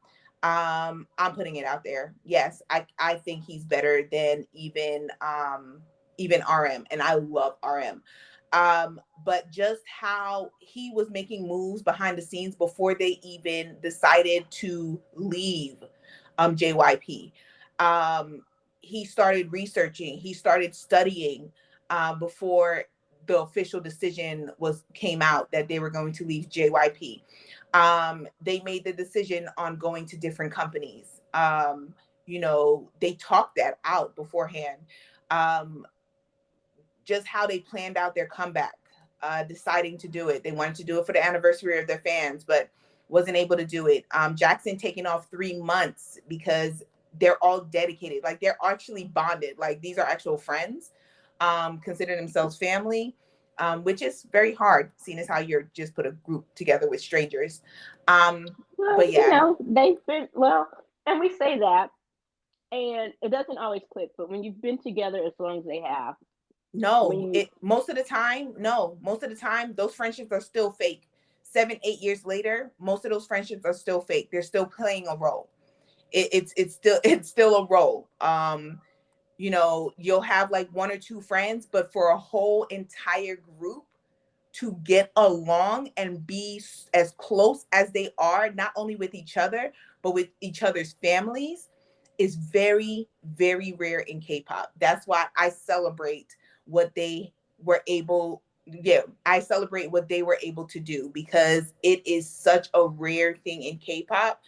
I'm putting it out there. Yes, I think he's better than even RM, and I love RM. But just how he was making moves behind the scenes before they even decided to leave JYP. He started researching, he started studying before the official decision came out that they were going to leave JYP. They made the decision on going to different companies. They talked that out beforehand. Just how they planned out their comeback, deciding to do it. They wanted to do it for the anniversary of their fans, but wasn't able to do it. Jackson taking off 3 months because they're all dedicated. Like, they're actually bonded. Like, these are actual friends, consider themselves family, which is very hard, seeing as how you're just put a group together with strangers. But yeah, they've been, and we say that, and it doesn't always click, but when you've been together as long as they have, most of the time, those friendships are still fake. 7-8 years later, most of those friendships are still fake. They're still playing a role. It's still a role. You'll have like 1 or 2 friends, but for a whole entire group to get along and be as close as they are, not only with each other, but with each other's families, is very, very rare in K-pop. That's why I celebrate what they were able to do, because it is such a rare thing in K-pop,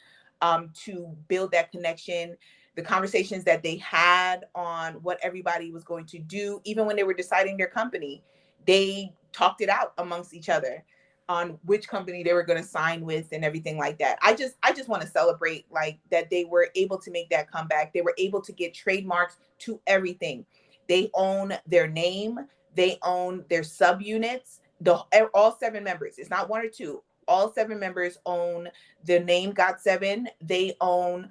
to build that connection. The conversations that they had on what everybody was going to do, even when they were deciding their company, they talked it out amongst each other on which company they were going to sign with and everything like that. I just want to celebrate, like, that they were able to make that comeback. They were able to get trademarks to everything. They own their name. They own their subunits. All 7 members. It's not 1 or 2. All 7 members own the name GOT7. They own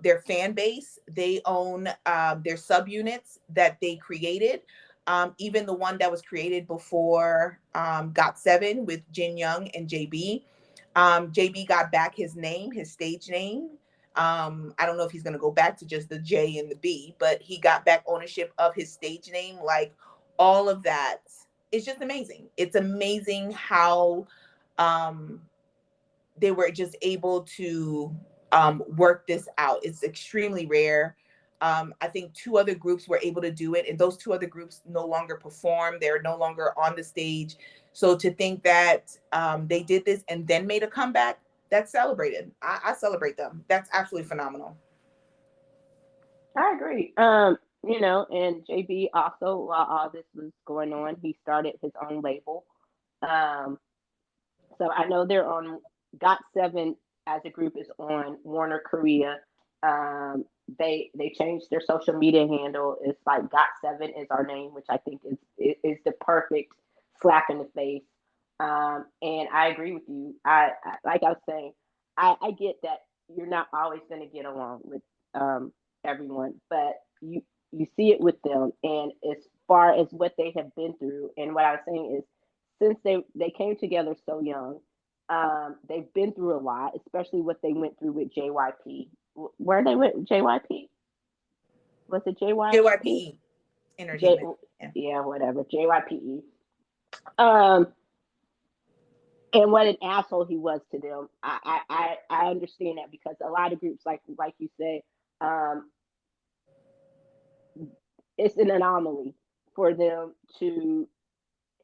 their fan base. They own their subunits that they created. Even the one that was created before GOT7 with Jin Young and JB. JB got back his name, his stage name. I don't know if he's going to go back to just the J and the B, but he got back ownership of his stage name. Like, all of that is just amazing. It's amazing how they were just able to work this out. It's extremely rare. I think 2 other groups were able to do it, and those 2 other groups no longer perform. They're no longer on the stage. So to think that they did this and then made a comeback, that's celebrated. I celebrate them. That's absolutely phenomenal. I agree. And JB also, while all this was going on, he started his own label. So I know they're on GOT7 as a group is on Warner Korea. They changed their social media handle. It's like GOT7 is our name, which I think is the perfect slap in the face. And I agree with you. I like I was saying, I get that you're not always going to get along with everyone, but you see it with them. And as far as what they have been through, and what I was saying is, since they came together so young, they've been through a lot, especially what they went through with JYP. Where they went with JYP? Was it JYP? JYPE Entertainment. Yeah, whatever. JYPE. And what an asshole he was to them. I understand that, because a lot of groups, like you said, it's an anomaly for them to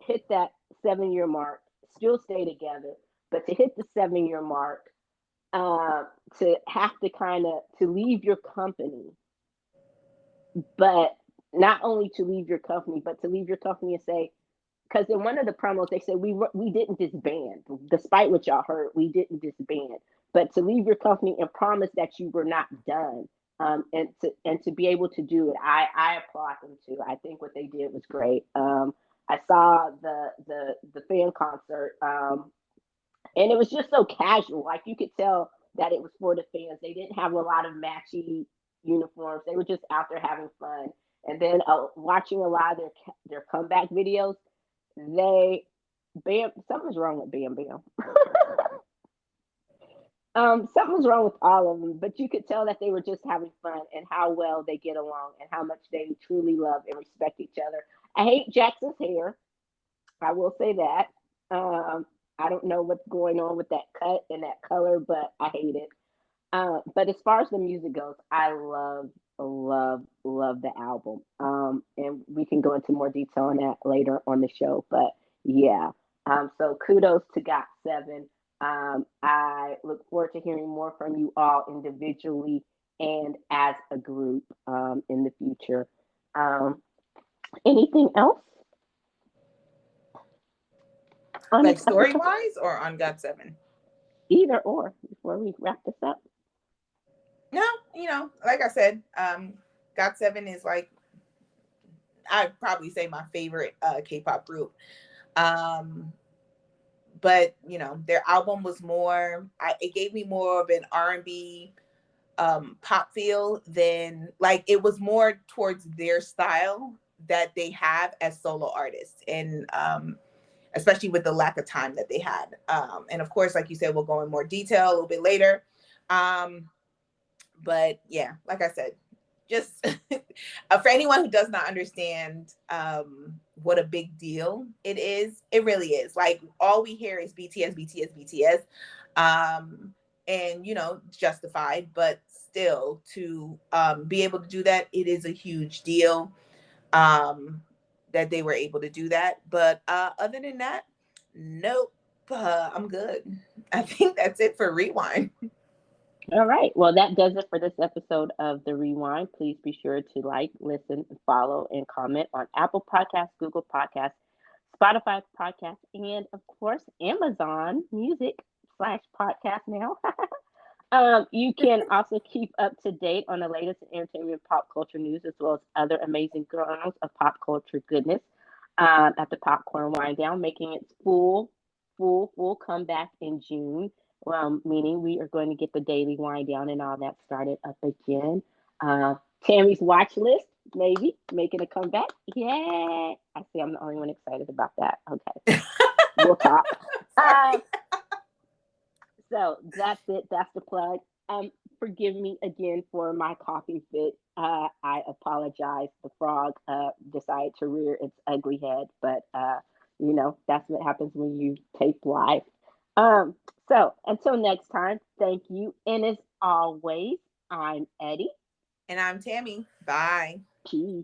hit that 7-year mark, still stay together, but to hit the 7-year mark, to have to to leave your company, but not only to leave your company, but to leave your company and say, because in one of the promos they said we didn't disband, despite what y'all heard, we didn't disband, but to leave your company and promise that you were not done, and to be able to do it, I applaud them too. I think what they did was great. I saw the fan concert, and it was just so casual. Like, you could tell that it was for the fans. They didn't have a lot of matchy uniforms. They were just out there having fun. And then watching a lot of their comeback videos, something was wrong with Bam Bam. Something was wrong with all of them, but you could tell that they were just having fun and how well they get along and how much they truly love and respect each other. I hate Jackson's hair. I will say that. I don't know what's going on with that cut and that color, but I hate it. But as far as the music goes, I love the album. And we can go into more detail on that later on the show. But yeah, so kudos to GOT7. I look forward to hearing more from you all individually and as a group in the future. Anything else? Like story wise or on GOT7? Either or before we wrap this up. No, like I said, GOT7 is like, I'd probably say my favorite K-pop group. But their album was more, it gave me more of an R&B pop feel than, like, it was more towards their style that they have as solo artists, and especially with the lack of time that they had. And of course, like you said, we'll go in more detail a little bit later. But yeah, like I said, just for anyone who does not understand what a big deal it is, it really is. Like, all we hear is BTS, BTS, BTS. And justified, but still, to be able to do that, it is a huge deal that they were able to do that. But other than that, nope, I'm good. I think that's it for ReWine. All right. Well, that does it for this episode of the ReWine. Please be sure to like, listen, follow, and comment on Apple Podcasts, Google Podcasts, Spotify Podcasts, and of course, Amazon Music /podcast now. You can also keep up to date on the latest entertainment pop culture news, as well as other amazing kernels of pop culture goodness at the Popcorn Wind Down, making its full comeback in June. Meaning we are going to get the daily wind down and all that started up again. Tammy's watch list, maybe making a comeback. Yeah, I see. I'm the only one excited about that. Okay, we'll talk. So that's it. That's the plug. Forgive me again for my coughing fit. I apologize. The frog decided to rear its ugly head, but that's what happens when you tape live. So until next time, thank you. And as always, I'm Eddie. And I'm Tammy. Bye. Peace.